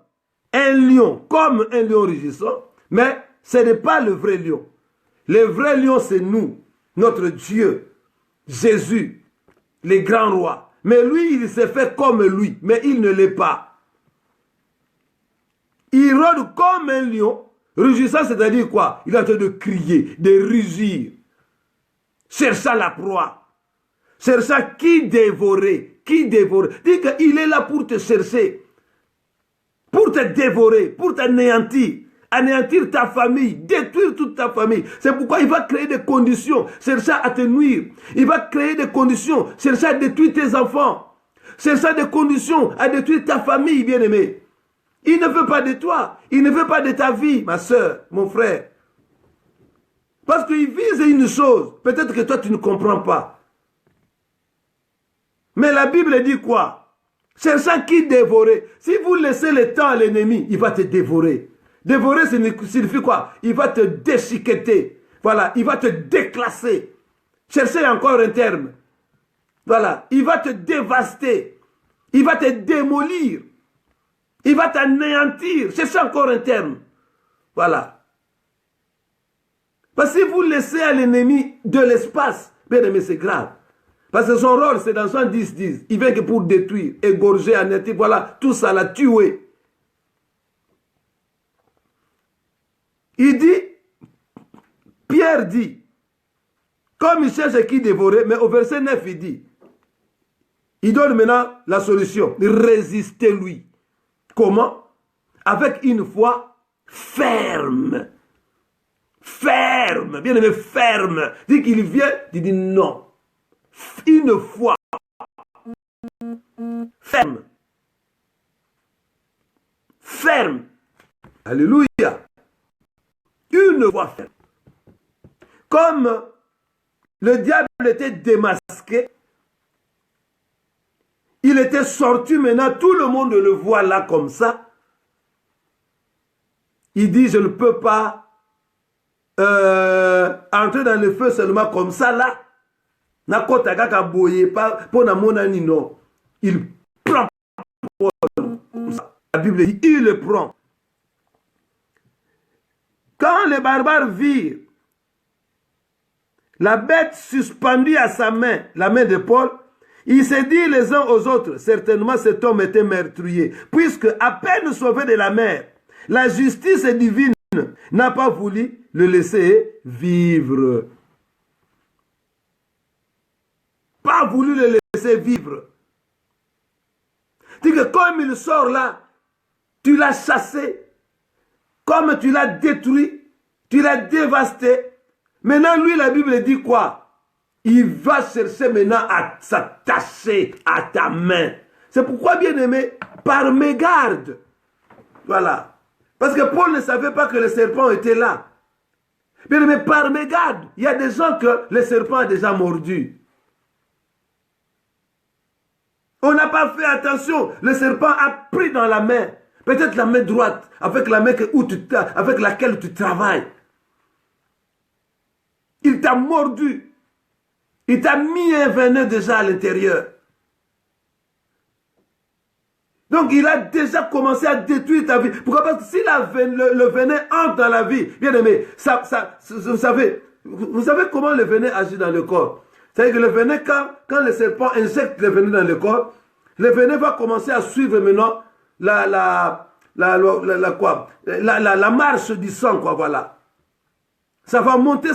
S1: un lion rugissant, mais ce n'est pas le vrai lion. Le vrai lion, c'est nous, notre Dieu, Jésus, le grand roi. Mais lui, il s'est fait comme lui, mais il ne l'est pas. Il rôde comme un lion, rugissant, c'est-à-dire quoi? Il est en train de crier, de rugir, cherchant la proie. Cherchant qui dévorer, qui dévorer. Dis qu'il est là pour te chercher, pour te dévorer, pour t'anéantir, anéantir ta famille, détruire toute ta famille. C'est pourquoi il va créer des conditions, chercher à te nuire. Il va créer des conditions, chercher à détruire tes enfants. Chercher des conditions à détruire ta famille, bien-aimé. Il ne veut pas de toi. Il ne veut pas de ta vie, ma soeur, mon frère. Parce qu'il vise une chose. Peut-être que toi, tu ne comprends pas. Mais la Bible dit quoi? Cherchant qui dévorer. Si vous laissez le temps à l'ennemi, il va te dévorer. Dévorer signifie quoi? Il va te déchiqueter. Voilà, il va te déclasser. Cherchez encore un terme. Voilà, il va te dévaster. Il va te démolir. Il va t'anéantir. Cherchez encore un terme. Voilà. Parce que si vous laissez à l'ennemi de l'espace, bien aimé, c'est grave. Parce que son rôle, c'est dans Jean 10:10. Il vient que pour détruire, égorger, anéantir, voilà, tout ça, la tuer. Il dit, Pierre dit, comme il cherche qui dévorer, mais au verset 9, il donne maintenant la solution. Résistez-lui. Comment? Avec une foi ferme. Ferme. Bien aimé, ferme. Dit qu'il vient, il dit non. Une foi ferme. Ferme. Alléluia. Une foi ferme. Comme le diable était démasqué, il était sorti maintenant, tout le monde le voit là comme ça. Il dit, je ne peux pas entrer dans le feu seulement comme ça là. Il prend la Bible dit, il le prend. Quand les barbares virent la bête suspendue à sa main, la main de Paul, ils se dirent les uns aux autres, certainement cet homme était meurtrier, puisque à peine sauvé de la mer, la justice divine n'a pas voulu le laisser vivre. Pas voulu le laisser vivre. Tu dis que comme il sort là, tu l'as chassé, comme tu l'as détruit, tu l'as dévasté. Maintenant, lui, la Bible dit quoi? Il va chercher maintenant à s'attacher à ta main. C'est pourquoi, bien aimé, par mégarde. Voilà. Parce que Paul ne savait pas que le serpent était là. Bien aimé, par mégarde. Il y a des gens que le serpent a déjà mordu. On n'a pas fait attention. Le serpent a pris dans la main. Peut-être la main droite, avec la main avec laquelle tu travailles. Il t'a mordu. Il t'a mis un venin déjà à l'intérieur. Donc il a déjà commencé à détruire ta vie. Pourquoi? Parce que si le venin entre dans la vie, bien aimé, vous savez comment le venin agit dans le corps. C'est-à-dire que le venin, quand le serpent injecte le venin dans le corps, le venin va commencer à suivre maintenant la marche du sang, quoi, voilà. Ça va monter,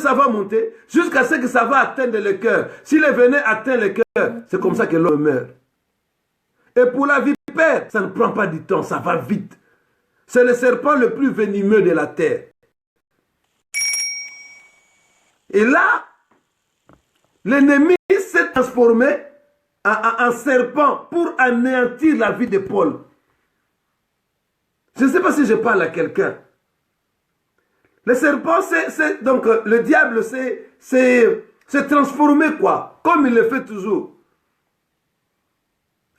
S1: jusqu'à ce que ça va atteindre le cœur. Si le venin atteint le cœur, c'est comme ça que l'homme meurt. Et pour la vipère, ça ne prend pas du temps, ça va vite. C'est le serpent le plus venimeux de la terre. Et là, l'ennemi s'est transformé en serpent pour anéantir la vie de Paul. Je ne sais pas si je parle à quelqu'un. Le serpent, donc le diable s'est transformé quoi, comme il le fait toujours,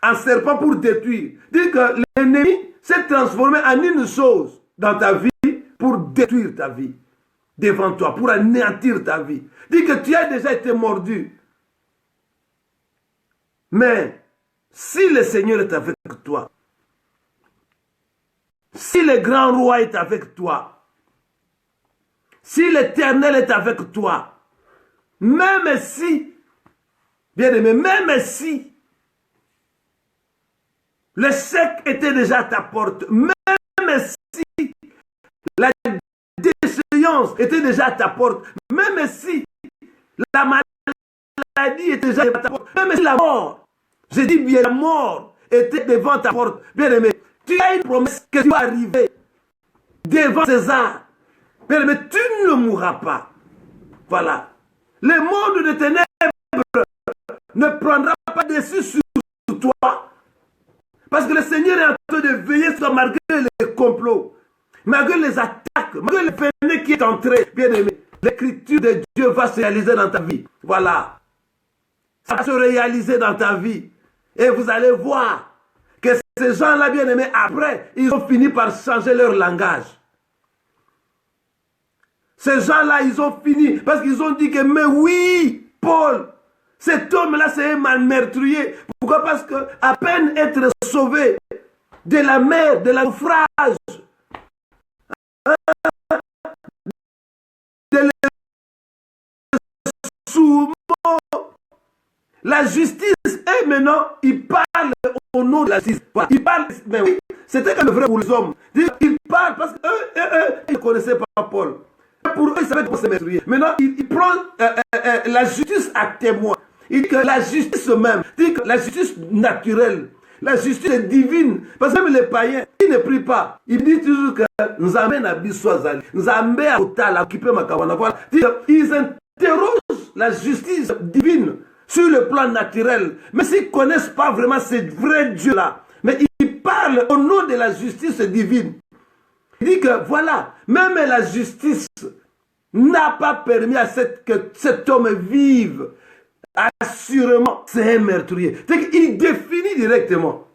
S1: en serpent pour détruire. Dit que l'ennemi s'est transformé en une chose dans ta vie pour détruire ta vie devant toi, pour anéantir ta vie. Dit que tu as déjà été mordu. Mais si le Seigneur est avec toi, si le grand roi est avec toi, si l'Éternel est avec toi, même si, bien aimé, même si l'échec était déjà à ta porte, même si la déchéance était déjà à ta porte, même si la maladie était déjà à ta porte, même si la mort, je dis bien la mort, était devant ta porte, bien aimé, tu as une promesse que tu vas arriver. devant César. Mais tu ne mourras pas. Voilà. Le monde de ténèbres ne prendra pas dessus sur toi. Parce que le Seigneur est en train de veiller sur toi malgré les complots, malgré les attaques, malgré le péché qui est entré. Bien aimé, l'écriture de Dieu va se réaliser dans ta vie. Voilà. Ça va se réaliser dans ta vie. Et vous allez voir que ces gens-là, bien aimés, après, ils ont fini par changer leur langage. Ces gens-là, ils ont fini parce qu'ils ont dit que, mais oui, Paul, cet homme-là, c'est un meurtrier. Pourquoi? Parce qu'à peine être sauvé de la mer, de la naufrage, de sous la justice, et maintenant, il parle au nom de la justice. Voilà. Il parle, mais oui, c'était comme le vrai pour les hommes. Il parle parce qu'eux, ils ne connaissaient pas Paul. Pour eux, ils savaient comment se meurtrier. Maintenant, il prend la justice à témoin. Il dit que la justice même, il dit que la justice naturelle, la justice divine, parce que même les païens, ils ne prient pas. Ils disent toujours que nous amènent à Bissoazali, nous amènent à Otal, à occuper ma cabane. Ils interrogent la justice divine sur le plan naturel. Mais s'ils ne connaissent pas vraiment ce vrai Dieu-là, mais ils parlent au nom de la justice divine. Il dit que voilà, même la justice n'a pas permis à que cet homme vive. Assurément, c'est un meurtrier. Il définit directement.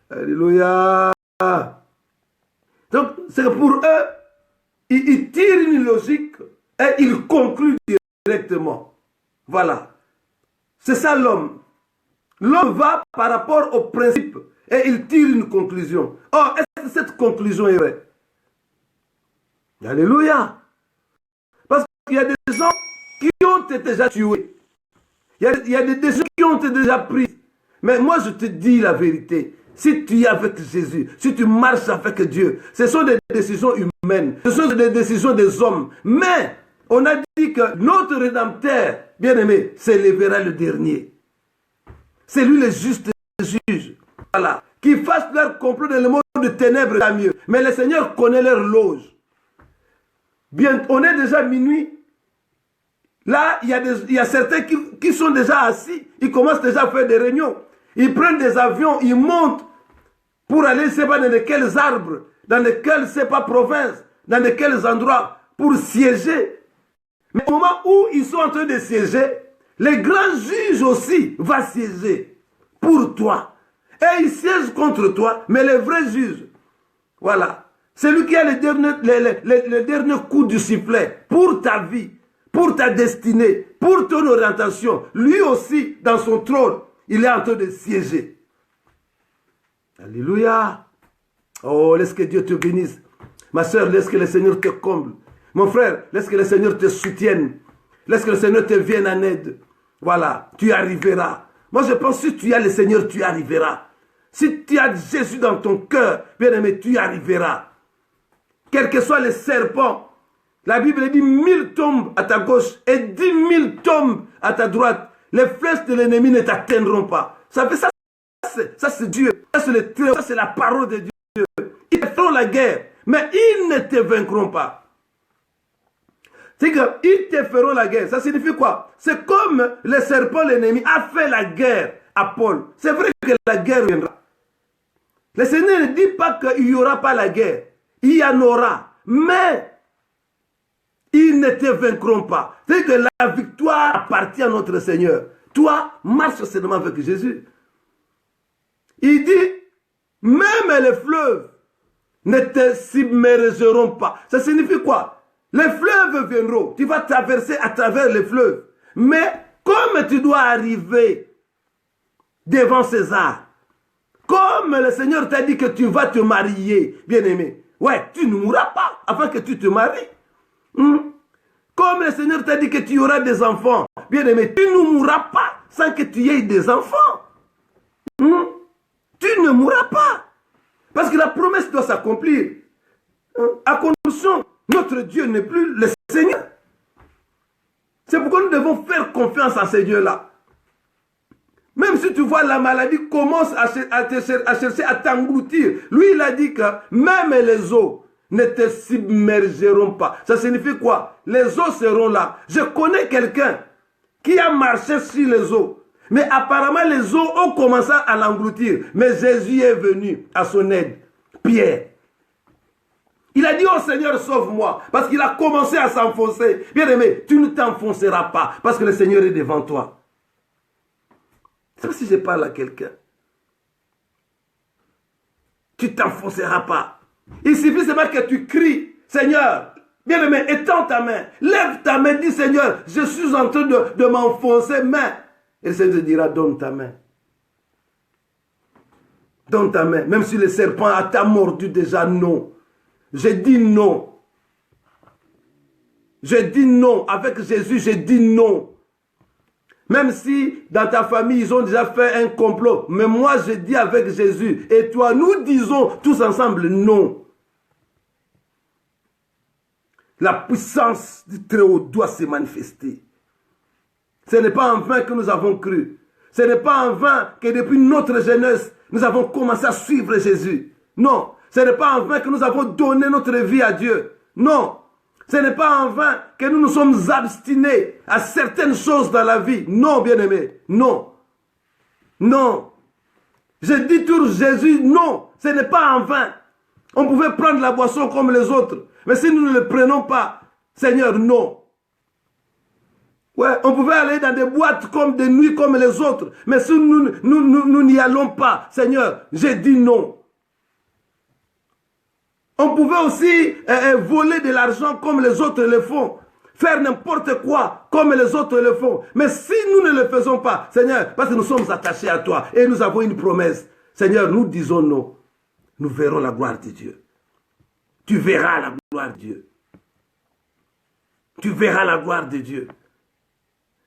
S1: Alléluia. Donc, c'est que pour eux, ils tirent une logique et ils concluent directement. Voilà. C'est ça l'homme. L'homme va par rapport au principe et il tire une conclusion. Or, est-ce que cette conclusion est vraie? Alléluia. Parce qu'il y a des gens qui ont été déjà tués. Il y a des décisions qui ont été déjà prises. Mais moi, je te dis la vérité. Si tu es avec Jésus, si tu marches avec Dieu, ce sont des décisions humaines. Ce sont des décisions des hommes. Mais, on a dit que notre Rédempteur, bien-aimé, s'élèvera le dernier. C'est lui le juste juge. Voilà. Qu'ils fassent leur complot dans le monde de ténèbres, tant mieux. Mais le Seigneur connaît leur loge. Bien, on est déjà minuit. Là, il y a certains qui sont déjà assis. Ils commencent déjà à faire des réunions. Ils prennent des avions, ils montent pour aller, je ne sais pas, dans quels arbres, dans lesquels, je ne sais pas, provinces, dans quels endroits, pour siéger. Mais au moment où ils sont en train de siéger, le grand juge aussi va siéger pour toi. Et il siège contre toi, mais le vrai juge, voilà, celui qui a le dernier coup du sifflet pour ta vie, pour ta destinée, pour ton orientation, lui aussi, dans son trône, il est en train de siéger. Alléluia. Oh, laisse que Dieu te bénisse. Ma soeur, laisse que le Seigneur te comble. Mon frère, laisse que le Seigneur te soutienne. Laisse que le Seigneur te vienne en aide. Voilà, tu y arriveras. Moi, je pense que si tu as le Seigneur, tu y arriveras. Si tu as Jésus dans ton cœur, bien aimé, tu y arriveras. Quels que soient les serpents, la Bible dit 1000 tombent à ta gauche et 10 000 tombent à ta droite. Les flèches de l'ennemi ne t'atteindront pas. Ça fait ça, c'est Dieu. Ça, c'est le Très-Haut. Ça, c'est la parole de Dieu. Ils te feront la guerre, mais ils ne te vaincront pas. C'est qu'ils te feront la guerre. Ça signifie quoi? C'est comme le serpent, l'ennemi, a fait la guerre à Paul. C'est vrai que la guerre viendra. Le Seigneur ne dit pas qu'il n'y aura pas la guerre. Il y en aura. Mais ils ne te vaincront pas. C'est que la victoire appartient à notre Seigneur. Toi, marche seulement avec Jésus. Il dit, même les fleuves ne te submergeront pas. Ça signifie quoi? Les fleuves viendront. Tu vas traverser à travers les fleuves. Mais comme tu dois arriver devant César, comme le Seigneur t'a dit que tu vas te marier, bien-aimé, ouais, tu ne mourras pas avant que tu te maries. Comme le Seigneur t'a dit que tu auras des enfants, bien-aimé, tu ne mourras pas sans que tu aies des enfants. Tu ne mourras pas. Parce que la promesse doit s'accomplir. À condition, notre Dieu n'est plus le Seigneur. C'est pourquoi nous devons faire confiance à ce Dieu-là. Même si tu vois la maladie commence à chercher à t'engloutir. Lui, il a dit que même les eaux ne te submergeront pas. Ça signifie quoi? Les eaux seront là. Je connais quelqu'un qui a marché sur les eaux. Mais apparemment, les eaux ont commencé à l'engloutir. Mais Jésus est venu à son aide. Pierre. Il a dit, oh Seigneur, sauve-moi. Parce qu'il a commencé à s'enfoncer. Bien aimé, tu ne t'enfonceras pas. Parce que le Seigneur est devant toi. C'est si je parle à quelqu'un. Tu ne t'enfonceras pas. Il suffit seulement que tu cries, Seigneur, bien aimé, étends ta main. Lève ta main, dis Seigneur, je suis en train de m'enfoncer, mais... Et le Seigneur te dira, donne ta main. Donne ta main. Même si le serpent t'a mordu déjà, non. Je dis non. Je dis non. Avec Jésus, je dis non. Même si dans ta famille, ils ont déjà fait un complot. Mais moi, je dis avec Jésus. Et toi, nous disons tous ensemble non. La puissance du Très-Haut doit se manifester. Ce n'est pas en vain que nous avons cru. Ce n'est pas en vain que depuis notre jeunesse, nous avons commencé à suivre Jésus. Non. Ce n'est pas en vain que nous avons donné notre vie à Dieu. Non. Ce n'est pas en vain que nous nous sommes abstinés à certaines choses dans la vie. Non, bien-aimé. Non. Non. Je dis toujours Jésus, non. Ce n'est pas en vain. On pouvait prendre la boisson comme les autres. Mais si nous ne le prenons pas, Seigneur, non. Ouais, on pouvait aller dans des boîtes comme des nuits comme les autres. Mais si nous n'y allons pas, Seigneur, j'ai dit non. On pouvait aussi voler de l'argent comme les autres le font. Faire n'importe quoi comme les autres le font. Mais si nous ne le faisons pas, Seigneur, parce que nous sommes attachés à toi et nous avons une promesse. Seigneur, nous disons non. Nous verrons la gloire de Dieu. Tu verras la gloire de Dieu. Tu verras la gloire de Dieu.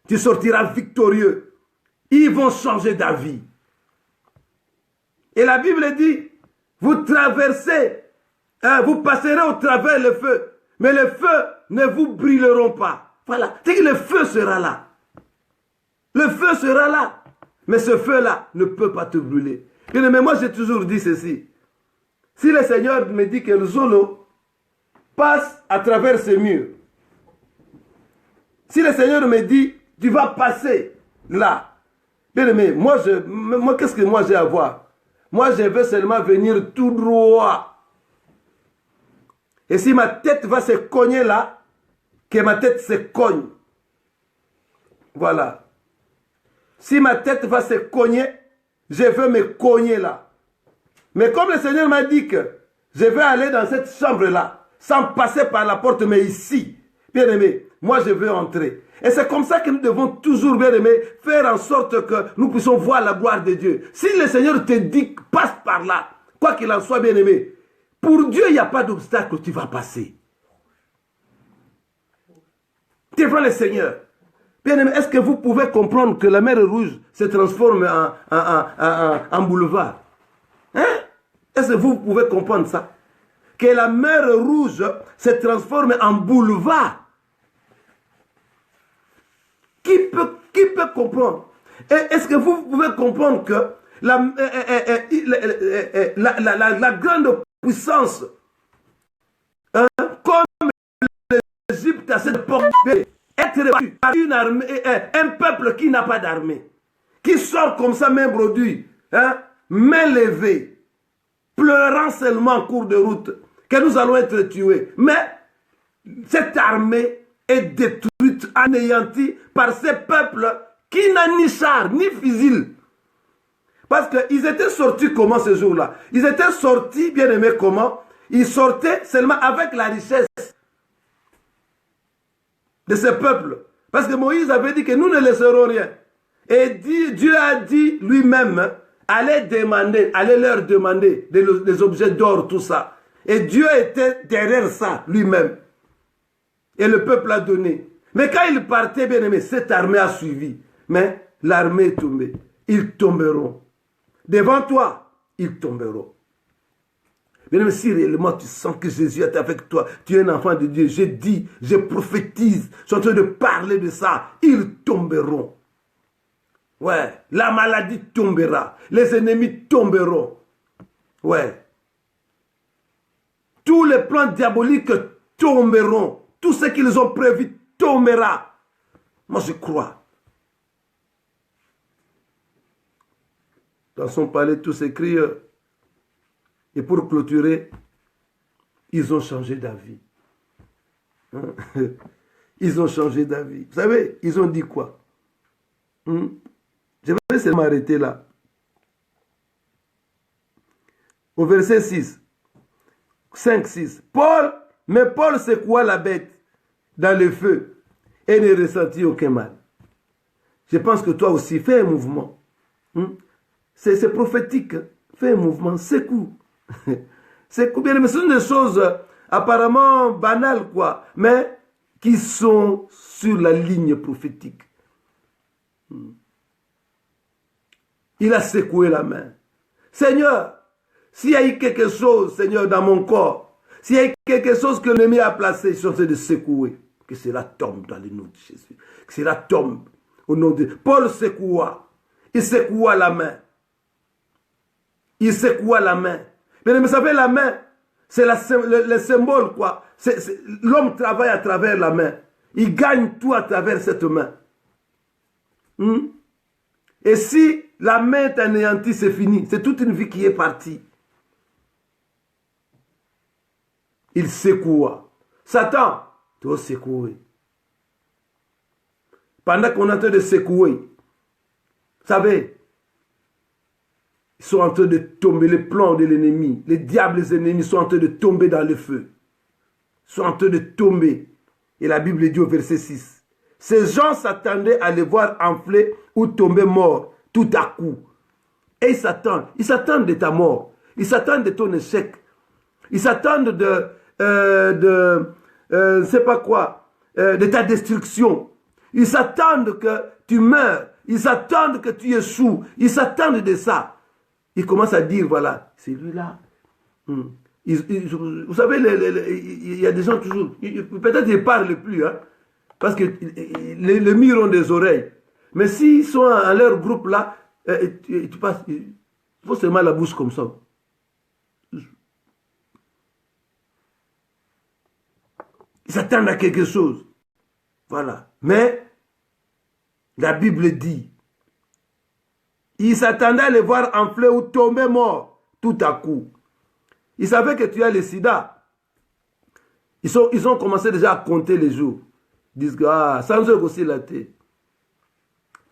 S1: Tu sortiras victorieux. Ils vont changer d'avis. Et la Bible dit, vous traversez, vous passerez au travers le feu, mais le feu ne vous brûleront pas. Voilà, c'est que le feu sera là. Le feu sera là. Mais ce feu-là ne peut pas te brûler. Mais moi, j'ai toujours dit ceci. Si le Seigneur me dit que le Zolo passe à travers ces murs, si le Seigneur me dit, tu vas passer là, bien aimé, moi qu'est-ce que moi j'ai à voir? Moi, je veux seulement venir tout droit. Et si ma tête va se cogner là, que ma tête se cogne. Voilà. Si ma tête va se cogner, je veux me cogner là. Mais comme le Seigneur m'a dit que je vais aller dans cette chambre-là, sans passer par la porte, mais ici, bien aimé, moi je veux entrer. Et c'est comme ça que nous devons toujours, bien aimé, faire en sorte que nous puissions voir la gloire de Dieu. Si le Seigneur te dit, passe par là, quoi qu'il en soit, bien aimé, pour Dieu, il n'y a pas d'obstacle, tu vas passer. Devant le Seigneur. Bien aimé, est-ce que vous pouvez comprendre que la mer Rouge se transforme en boulevard? Hein? Est-ce que vous pouvez comprendre ça? Que la mer Rouge se transforme en boulevard. Qui peut comprendre? Est-ce que vous pouvez comprendre que la grande puissance, hein, comme l'Égypte a cette porte, être battu par une armée, un peuple qui n'a pas d'armée, qui sort comme ça, main brodue, hein, main levée, pleurant seulement en cours de route, que nous allons être tués. Mais cette armée est détruite, anéantie par ces peuples qui n'ont ni char, ni fusil. Parce qu'ils étaient sortis comment ce jour-là? Ils étaient sortis, bien aimés, comment? Ils sortaient seulement avec la richesse de ces peuples. Parce que Moïse avait dit que nous ne laisserons rien. Et Dieu a dit lui-même, allez leur demander des objets d'or, tout ça. Et Dieu était derrière ça, lui-même. Et le peuple a donné. Mais quand il partait, bien aimé, cette armée a suivi. Mais l'armée est tombée. Ils tomberont. Devant toi, ils tomberont. Bien aimé, si réellement tu sens que Jésus est avec toi, tu es un enfant de Dieu, je dis, je prophétise, je suis en train de parler de ça, ils tomberont. Ouais, la maladie tombera. Les ennemis tomberont. Ouais. Tous les plans diaboliques tomberont. Tout ce qu'ils ont prévu tombera. Moi, je crois. Dans son palais, tous ces crieurs. Et pour clôturer, ils ont changé d'avis. Hein? Ils ont changé d'avis. Vous savez, ils ont dit quoi? Je vais seulement m'arrêter là. Au verset 6. 5, 6. Mais Paul secoua la bête dans le feu et ne ressentit aucun mal. Je pense que toi aussi, fais un mouvement. C'est prophétique. Fais un mouvement, secoue. Secoue bien, mais ce sont des choses apparemment banales, quoi, mais qui sont sur la ligne prophétique. Il a secoué la main. Seigneur, s'il y a eu quelque chose, Seigneur, dans mon corps, s'il y a eu quelque chose que l'ennemi a placé, je suis en train de secouer. Que cela tombe dans le nom de Jésus. Que cela tombe au nom de... Paul secoua. Il secoua la main. Il secoua la main. Mais vous savez, la main, c'est le symbole, quoi. L'homme travaille à travers la main. Il gagne tout à travers cette main. Et si la main est anéantie, c'est fini. C'est toute une vie qui est partie. Il secoua. Satan, tu vas secouer. Pendant qu'on est en train de secouer, vous savez, ils sont en train de tomber, les plans de l'ennemi, les diables, les ennemis sont en train de tomber dans le feu. Ils sont en train de tomber. Et la Bible dit au verset 6, ces gens s'attendaient à les voir enfler ou tomber morts tout à coup. Et ils s'attendent de ta mort, ils s'attendent de ton échec, ils s'attendent de je ne sais pas quoi, de ta destruction. Ils s'attendent que tu meurs, ils s'attendent que tu échoues, ils s'attendent de ça. Ils commencent à dire, voilà, c'est lui-là. Vous savez, il y a des gens toujours, peut-être ils ne parlent plus, hein, parce que les murs ont des oreilles. Mais s'ils sont à leur groupe là, tu passes, il faut seulement la bouche comme ça. Ils s'attendent à quelque chose. Voilà. Mais, la Bible dit, ils s'attendaient à les voir enfler ou tomber morts tout à coup. Ils savaient que tu as le sida. Ils ont commencé déjà à compter les jours. Ils disent que, sans eux aussi la tête.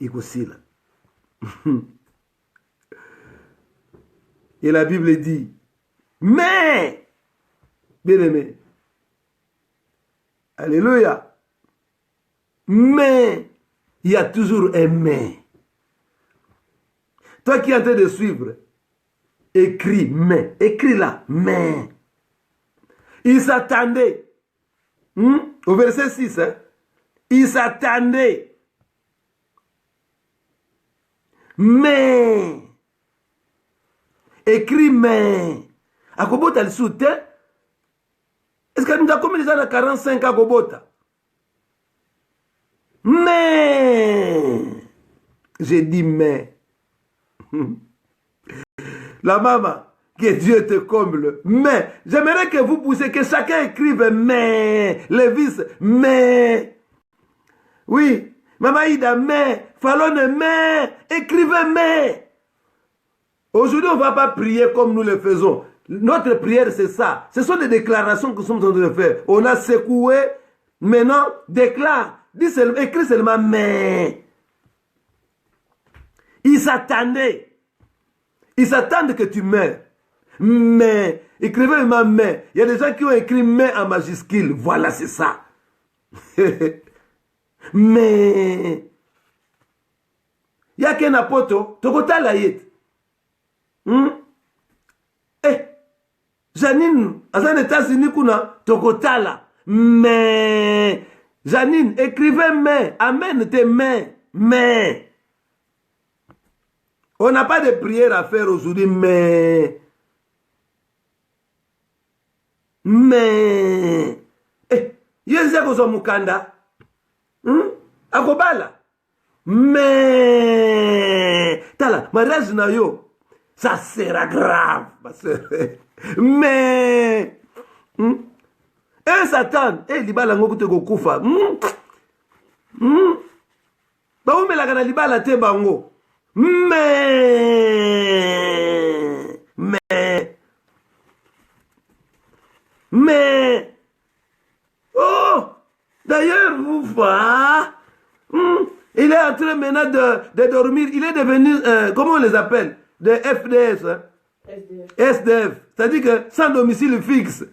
S1: Ils aussi là. Et la Bible dit, mais, bien aimé, alléluia, mais, il y a toujours un mais. Toi qui es en train de suivre, écris mais, écris là, mais. Ils s'attendaient, au verset 6, hein, ils s'attendaient, mais, écrit mais. À Kobota le soutien, est-ce que nous avons combien déjà 45 à Kobota? Mais, j'ai dit mais. La maman, que Dieu te comble. Mais, j'aimerais que vous poussiez, que chacun écrive mais, Lévis, mais. Oui, Maman Ida, mais, Fallon, mais, écrivez mais. Aujourd'hui, on ne va pas prier comme nous le faisons. Notre prière, c'est ça. Ce sont des déclarations que nous sommes en train de faire. On a secoué, maintenant, déclare. Dis seulement, écris seulement mais. Ils s'attendaient. Ils s'attendent que tu meurs. Mais, écrivez ma mais. Il y a des gens qui ont écrit mais en majuscule. Voilà, c'est ça. Mais, il n'y a qu'un apôtre. Tokota Layet. Janine, à les États-Unis, Tokotala. Mais, Janine, écrivez mais. Amen, tes mais. Mais. On n'a pas de prière à faire aujourd'hui, mais. Yezeko zo mukanda. Akobala. Mais, tala, mariage na yo, ça sera grave, ma soeur. Mais, un Satan, libala ngoku te kokufa. Ba ou melaka na libala te bango. Mais, oh, d'ailleurs, vous voyez, il est en train maintenant de dormir. Il est devenu, comment on les appelle? Des FDS. Hein? SDF. C'est-à-dire que sans domicile fixe.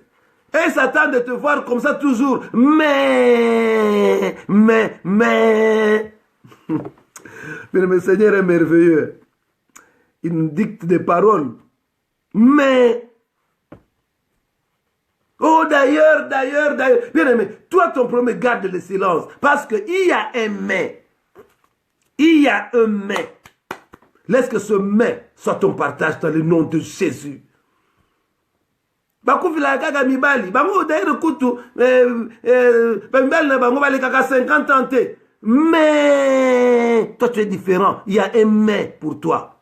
S1: Et s'attend de te voir comme ça toujours. Mais. Mais le Seigneur est merveilleux. Il nous dicte des paroles. Mais. Oh, d'ailleurs. Bien aimé, toi, ton premier, garde le silence. Parce qu'il y a un mais. Il y a un mais. Laisse que ce mais soit ton partage dans le nom de Jésus. Bakufila kaka mibali. Bango d'ailleurs kutu. Mibali na bango bali kaka 50 ans. Mais. Toi, tu es différent. Il y a un mais pour toi.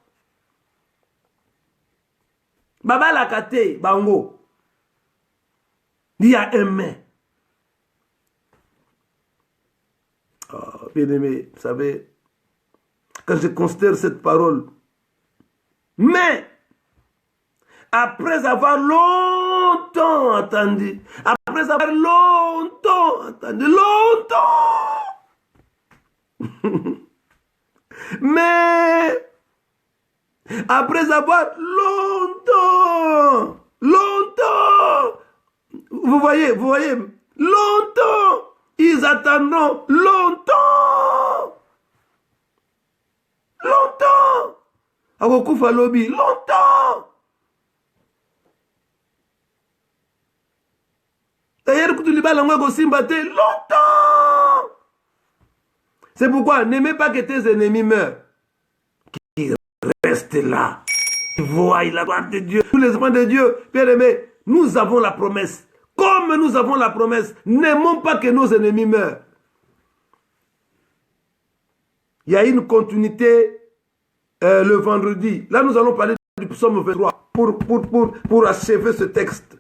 S1: Baba la kate, bango. Il y a un mais. Oh, bien aimé, vous savez, quand je considère cette parole, mais, après avoir longtemps attendu, mais, après avoir longtemps, vous voyez, longtemps, ils attendront longtemps. Akokufa lobi, longtemps. D'ailleurs, longtemps. C'est pourquoi n'aimez pas que tes ennemis meurent. Qu'ils restent là. Ils voient la gloire de Dieu. Tous les enfants de Dieu, bien aimés, nous avons la promesse. Comme nous avons la promesse, n'aimons pas que nos ennemis meurent. Il y a une continuité le vendredi. Là, nous allons parler du psaume 23 pour achever ce texte.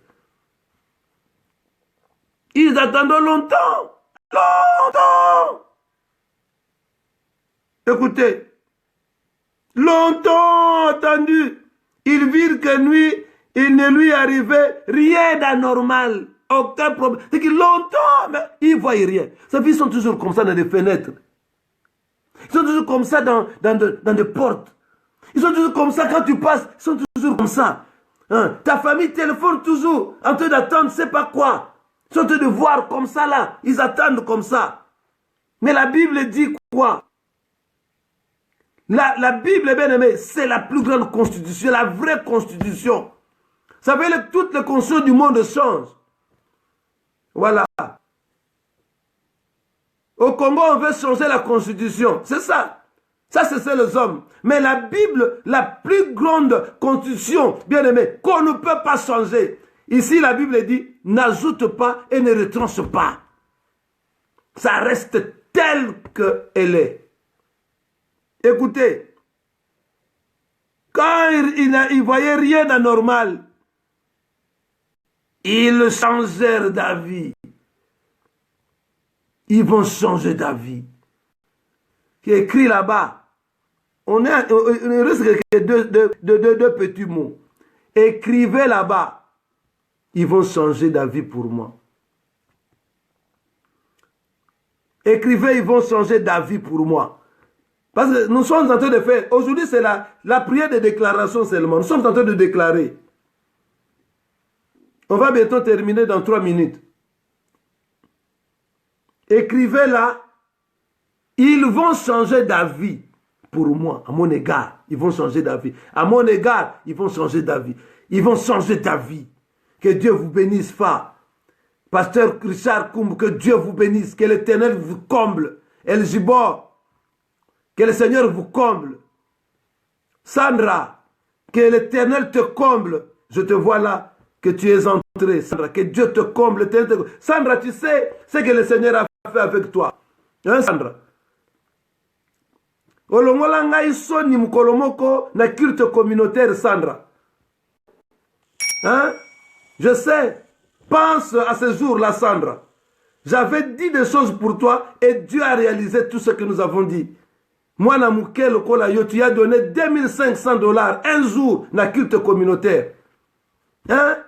S1: Ils attendent longtemps. Écoutez. Longtemps attendu. Ils virent que nuit, il ne lui arrivait rien d'anormal. Aucun problème. C'est que longtemps, mais ils ne voient rien. Ces filles sont toujours comme ça dans des fenêtres. Ils sont toujours comme ça dans des portes. Ils sont toujours comme ça quand tu passes. Ils sont toujours comme ça. Hein? Ta famille téléphone toujours en train d'attendre, c'est pas quoi. Ils sont en train de voir comme ça là. Ils attendent comme ça. Mais la Bible dit quoi? La Bible, bien aimé, c'est la plus grande constitution, la vraie constitution. Ça veut dire que toutes les constitutions du monde changent. Voilà. Au Congo, on veut changer la constitution. C'est ça. Ça, c'est les hommes. Mais la Bible, la plus grande constitution, bien aimé, qu'on ne peut pas changer. Ici, la Bible dit, n'ajoute pas et ne retranche pas. Ça reste tel qu'elle est. Écoutez, quand ils ne voyaient rien d'anormal, ils changèrent d'avis. Ils vont changer d'avis. Qui est écrit là-bas. On ne reste que deux petits mots. Écrivez là-bas. Ils vont changer d'avis pour moi. Écrivez, ils vont changer d'avis pour moi. Parce que nous sommes en train de faire, aujourd'hui c'est la prière de déclaration seulement. Nous sommes en train de déclarer. On va bientôt terminer dans 3 minutes. Écrivez là, ils vont changer d'avis pour moi, à mon égard. Ils vont changer d'avis. À mon égard, ils vont changer d'avis. Ils vont changer d'avis. Que Dieu vous bénisse, Fa. Pasteur Richard Koum, que Dieu vous bénisse, que l'Éternel vous comble. El Jibor. Que le Seigneur vous comble. Sandra, que l'Éternel te comble. Je te vois là, que tu es entrée. Sandra, que Dieu te comble. Sandra, tu sais ce que le Seigneur a fait avec toi. Hein, Sandra? Olongola ngai soni mukolomoko na culte communautaire Sandra. Hein? Je sais. Pense à ce jour-là, Sandra. J'avais dit des choses pour toi et Dieu a réalisé tout ce que nous avons dit. Moi, Namoukel Kolayo, tu as donné $2500 un jour dans le culte communautaire. Hein?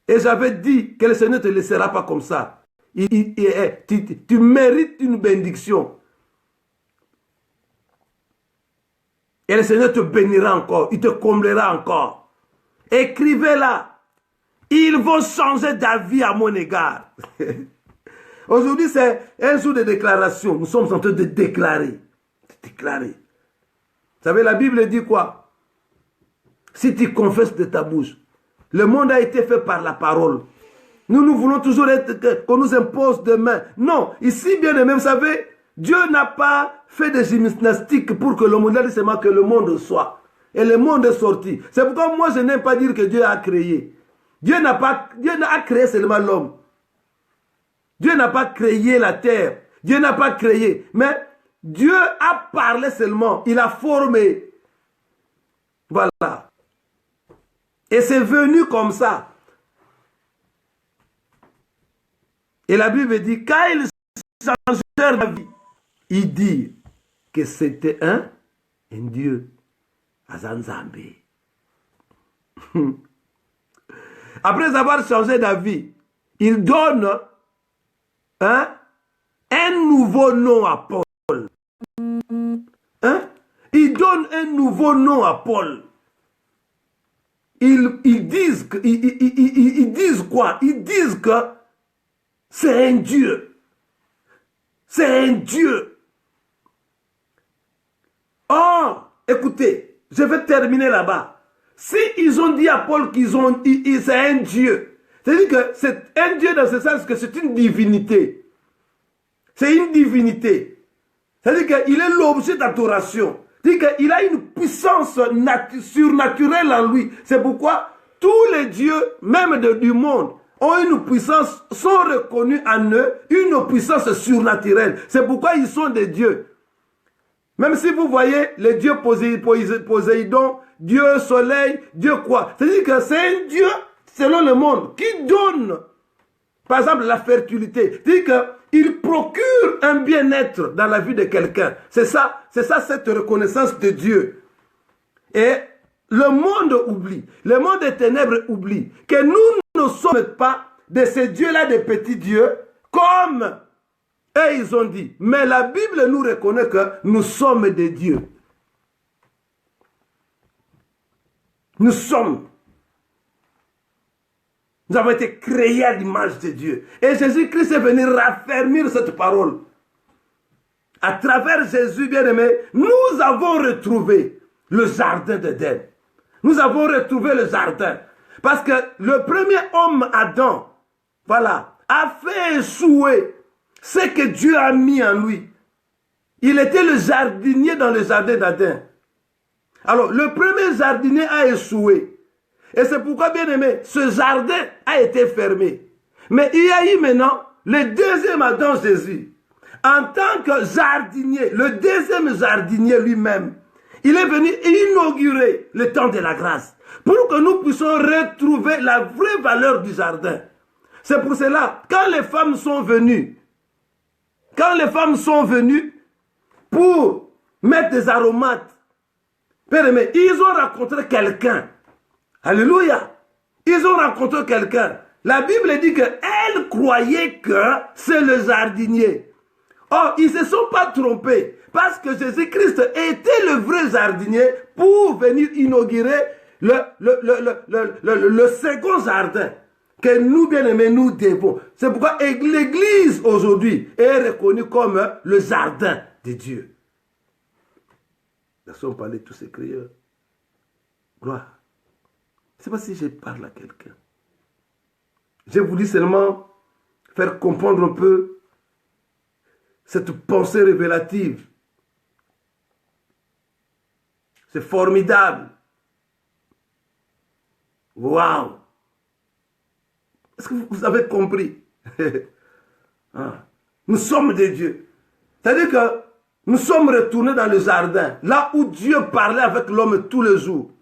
S1: Et j'avais dit que le Seigneur ne te laissera pas comme ça. Tu mérites une bénédiction. Et le Seigneur te bénira encore. Il te comblera encore. Écrivez-la. Ils vont changer d'avis à mon égard. Aujourd'hui, c'est un jour de déclaration. Nous sommes en train de déclarer. Vous savez, la Bible dit quoi? Si tu confesses de ta bouche, le monde a été fait par la parole. Nous voulons toujours qu'on nous impose de main. Non, ici, bien aimé, vous savez, Dieu n'a pas fait de gymnastique pour que le monde, seulement que le monde soit. Et le monde est sorti. C'est pourquoi moi, je n'aime pas dire que Dieu a créé. Dieu n'a créé seulement l'homme. Dieu n'a pas créé la terre. Dieu n'a pas créé. Mais Dieu a parlé seulement. Il a formé. Voilà. Et c'est venu comme ça. Et la Bible dit, quand ils changèrent la vie, il dit que c'était un Dieu. Azanzambe. Après avoir changé d'avis, il donne un nouveau nom à Paul. Il donne un nouveau nom à Paul. Ils disent quoi? Ils disent que c'est un Dieu. C'est un Dieu. Oh, écoutez, je vais terminer là-bas. Si ils ont dit à Paul qu'ils c'est un Dieu, c'est-à-dire que c'est un Dieu dans ce sens que c'est une divinité. C'est une divinité. C'est-à-dire qu'il est l'objet d'adoration. C'est-à-dire qu'il a une puissance surnaturelle en lui. C'est pourquoi tous les dieux, même du monde, ont une puissance, sont reconnus en eux, une puissance surnaturelle. C'est pourquoi ils sont des dieux. Même si vous voyez les dieux Poséidon, Dieu soleil, Dieu quoi. C'est-à-dire que c'est un Dieu, selon le monde, qui donne, par exemple, la fertilité. C'est-à-dire qu'il procure un bien-être dans la vie de quelqu'un. C'est ça cette reconnaissance de Dieu. Et le monde oublie, le monde des ténèbres oublie que nous ne sommes pas de ces dieux-là, des petits dieux, comme eux ils ont dit. Mais la Bible nous reconnaît que nous sommes des dieux. Nous avons été créés à l'image de Dieu. Et Jésus-Christ est venu raffermir cette parole. À travers Jésus, bien-aimé, nous avons retrouvé le jardin d'Éden. Nous avons retrouvé le jardin. Parce que le premier homme, Adam, voilà, a fait échouer ce que Dieu a mis en lui. Il était le jardinier dans le jardin d'Éden. Alors, le premier jardinier a échoué. Et c'est pourquoi, bien aimé, ce jardin a été fermé. Mais il y a eu maintenant le deuxième Adam, Jésus. En tant que jardinier, le deuxième jardinier lui-même, il est venu inaugurer le temps de la grâce pour que nous puissions retrouver la vraie valeur du jardin. C'est pour cela, quand les femmes sont venues pour mettre des aromates, ils ont rencontré quelqu'un. Alléluia. Ils ont rencontré quelqu'un. La Bible dit qu'elle croyait que c'est le jardinier. Or, ils ne se sont pas trompés. Parce que Jésus-Christ était le vrai jardinier pour venir inaugurer le second jardin que nous, bien-aimés, nous devons. C'est pourquoi l'Église aujourd'hui est reconnue comme le jardin de Dieu. Laissons parler tous ces crieurs. Gloire. Je ne sais pas si je parle à quelqu'un. J'ai voulu seulement faire comprendre un peu cette pensée révélative. C'est formidable. Waouh! Est-ce que vous avez compris? Nous sommes des dieux. C'est-à-dire que nous sommes retournés dans le jardin, là où Dieu parlait avec l'homme tous les jours.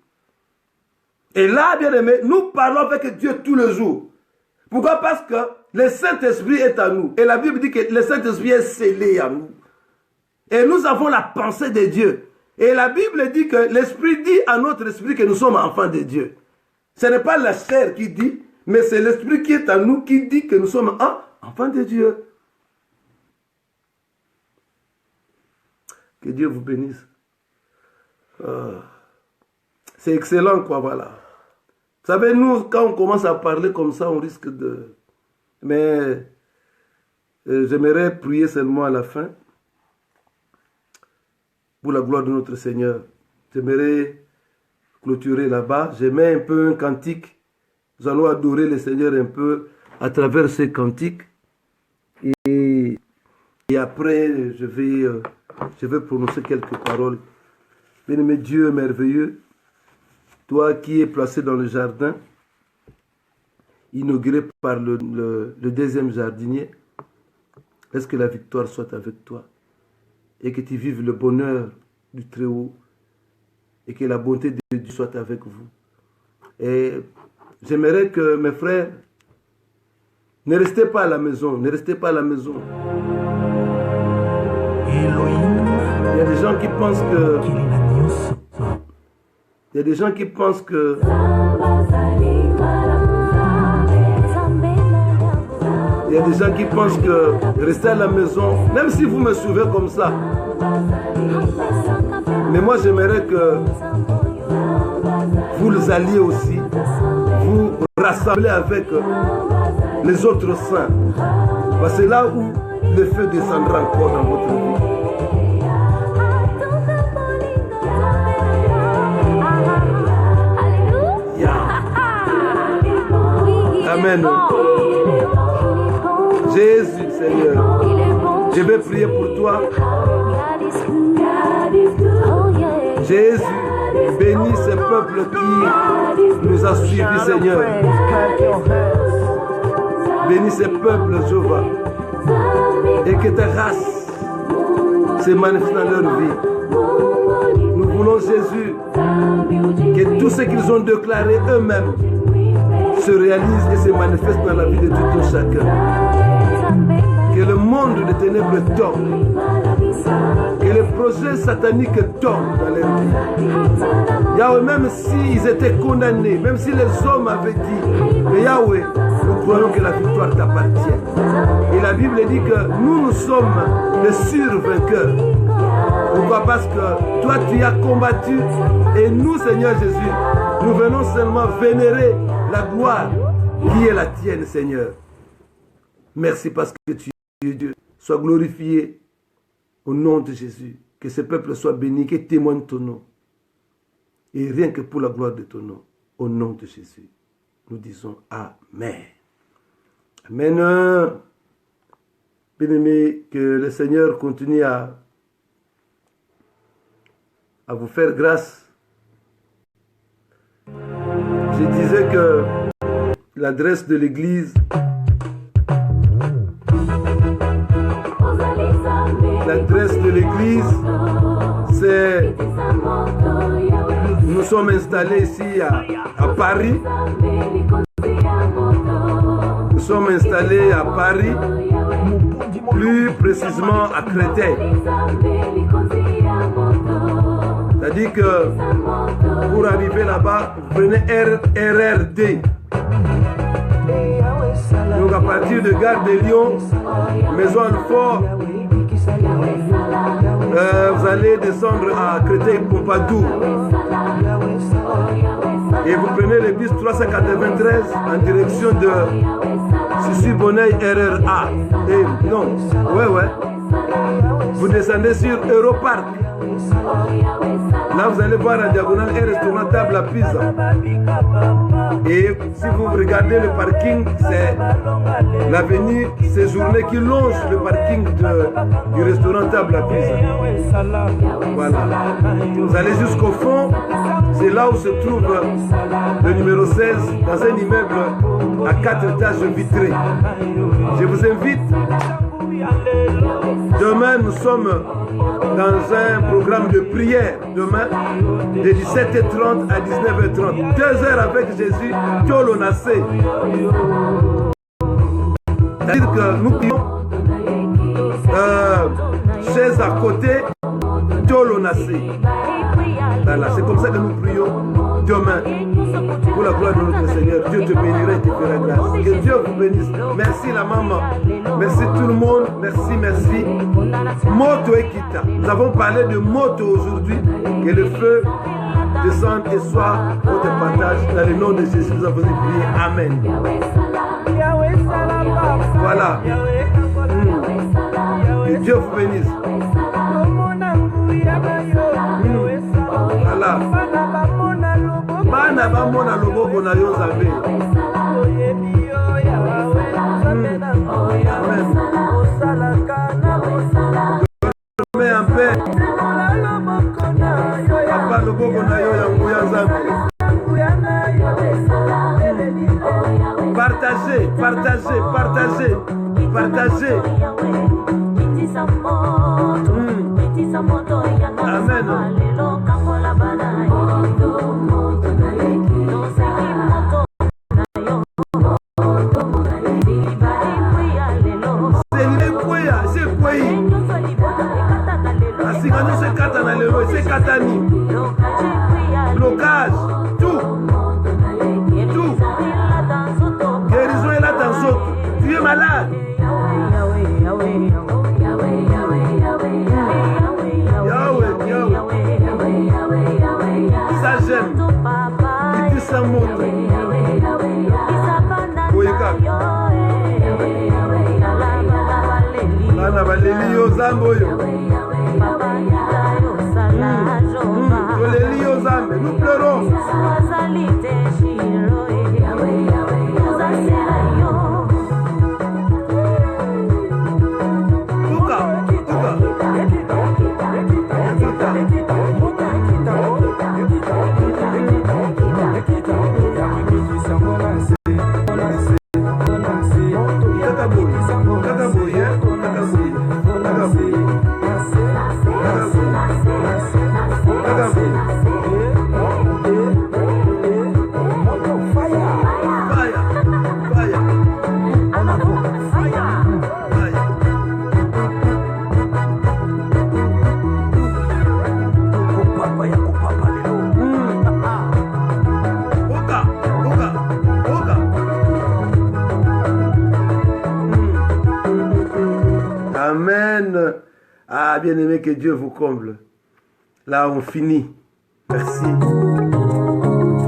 S1: Et là, bien aimé, nous parlons avec Dieu tous les jours. Pourquoi? Parce que le Saint-Esprit est à nous. Et la Bible dit que le Saint-Esprit est scellé à nous. Et nous avons la pensée de Dieu. Et la Bible dit que l'Esprit dit à notre esprit que nous sommes enfants de Dieu. Ce n'est pas la chair qui dit, mais c'est l'Esprit qui est à nous qui dit que nous sommes enfants de Dieu. Que Dieu vous bénisse. C'est excellent, quoi, voilà. Vous savez, nous, quand on commence à parler comme ça, on risque de... Mais j'aimerais prier seulement à la fin. Pour la gloire de notre Seigneur. J'aimerais clôturer là-bas. Je mets un peu un cantique. Nous allons adorer le Seigneur un peu à travers ces cantiques. Et après, je vais prononcer quelques paroles. Bien-aimé Dieu merveilleux, toi qui es placé dans le jardin, inauguré par le deuxième jardinier, laisse que la victoire soit avec toi. Et que tu vives le bonheur du Très-Haut. Et que la bonté de Dieu soit avec vous. Et j'aimerais que mes frères, ne restez pas à la maison. Ne restez pas à la maison. Il y a des gens qui pensent que... Il y a des gens qui pensent que... Il y a des gens qui pensent que rester à la maison, même si vous me suivez comme ça, mais moi j'aimerais que vous alliez aussi, vous rassemblez avec les autres saints. Parce que c'est là où le feu descendra encore dans votre vie. Yeah. Amen. Jésus, Seigneur, je vais prier pour toi. Jésus, bénis ce peuple qui nous a suivis, Seigneur. Bénis ce peuple, Jéhovah. Et que ta grâce se manifeste dans leur vie. Nous voulons, Jésus, que tout ce qu'ils ont déclaré eux-mêmes se réalise et se manifeste dans la vie de tout un chacun. Que le monde des ténèbres tombe. Que les projets sataniques tombent dans leur vie. Yahweh, même s'ils étaient condamnés, même si les hommes avaient dit, mais Yahweh, nous croyons que la victoire t'appartient. Et la Bible dit que nous sommes les survainqueurs. Pourquoi? Parce que toi tu as combattu et nous, Seigneur Jésus, nous venons seulement vénérer la gloire qui est la tienne, Seigneur. Merci parce que tu es Dieu. Sois glorifié au nom de Jésus. Que ce peuple soit béni, qu'il témoigne ton nom. Et rien que pour la gloire de ton nom. Au nom de Jésus. Nous disons Amen. Amen. Bien-aimés, que le Seigneur continue à vous faire grâce. Je disais que l'adresse de l'église, c'est... Nous sommes installés ici à Paris. Nous sommes installés à Paris, plus précisément à Créteil. C'est-à-dire que pour arriver là-bas, vous prenez RRD. Donc à partir de Gare de Lyon, Maison Alfort, vous allez descendre à Créteil-Pompadour. Et vous prenez le bus 393 en direction de Sissi-Bonneuil RRA. Et non, ouais. Vous descendez sur Europark. Là, vous allez voir en diagonale un restaurant Table à Pizza. Et si vous regardez le parking, c'est l'avenue Séjourné qui longe le parking du restaurant Table à Pizza. Voilà. Vous allez jusqu'au fond, c'est là où se trouve le numéro 16, dans un immeuble à 4 étages vitrés. Je vous invite Demain, nous sommes dans un programme de prière. Demain, de 17h30 à 19h30. 2 heures avec Jésus, Tcholo Nassé. C'est-à-dire que nous prions chaise à côté, Tcholo Nassé. Voilà, c'est comme ça que nous prions demain. Pour la gloire de notre Seigneur, Dieu te bénira et te fera grâce. Que Dieu vous bénisse. Merci la maman. Merci tout le monde. Merci, merci. Moto Ekita. Nous avons parlé de moto aujourd'hui. Que le feu descende et soit votre partage. Dans le nom de Jésus, nous avons prié. Amen. Voilà. Que Dieu vous bénisse. Voilà. Bana bamona loboko na yo Nzambe. Mais en paix. Papa loboko na yo yango ya Nzambe. Partagez, partagez, partagez, partagez. Amen. C'est Katani. Blocage. Tout. Tout. Guérison est là dans autres. Tu es malade. Yahweh, Yahweh. Ça j'aime. Qui dit ça montre. Oika. Bana baleli yo zamboyo. Nous pleurons. Amen. Ah, bien-aimé, que Dieu vous comble. Là, on finit. Merci.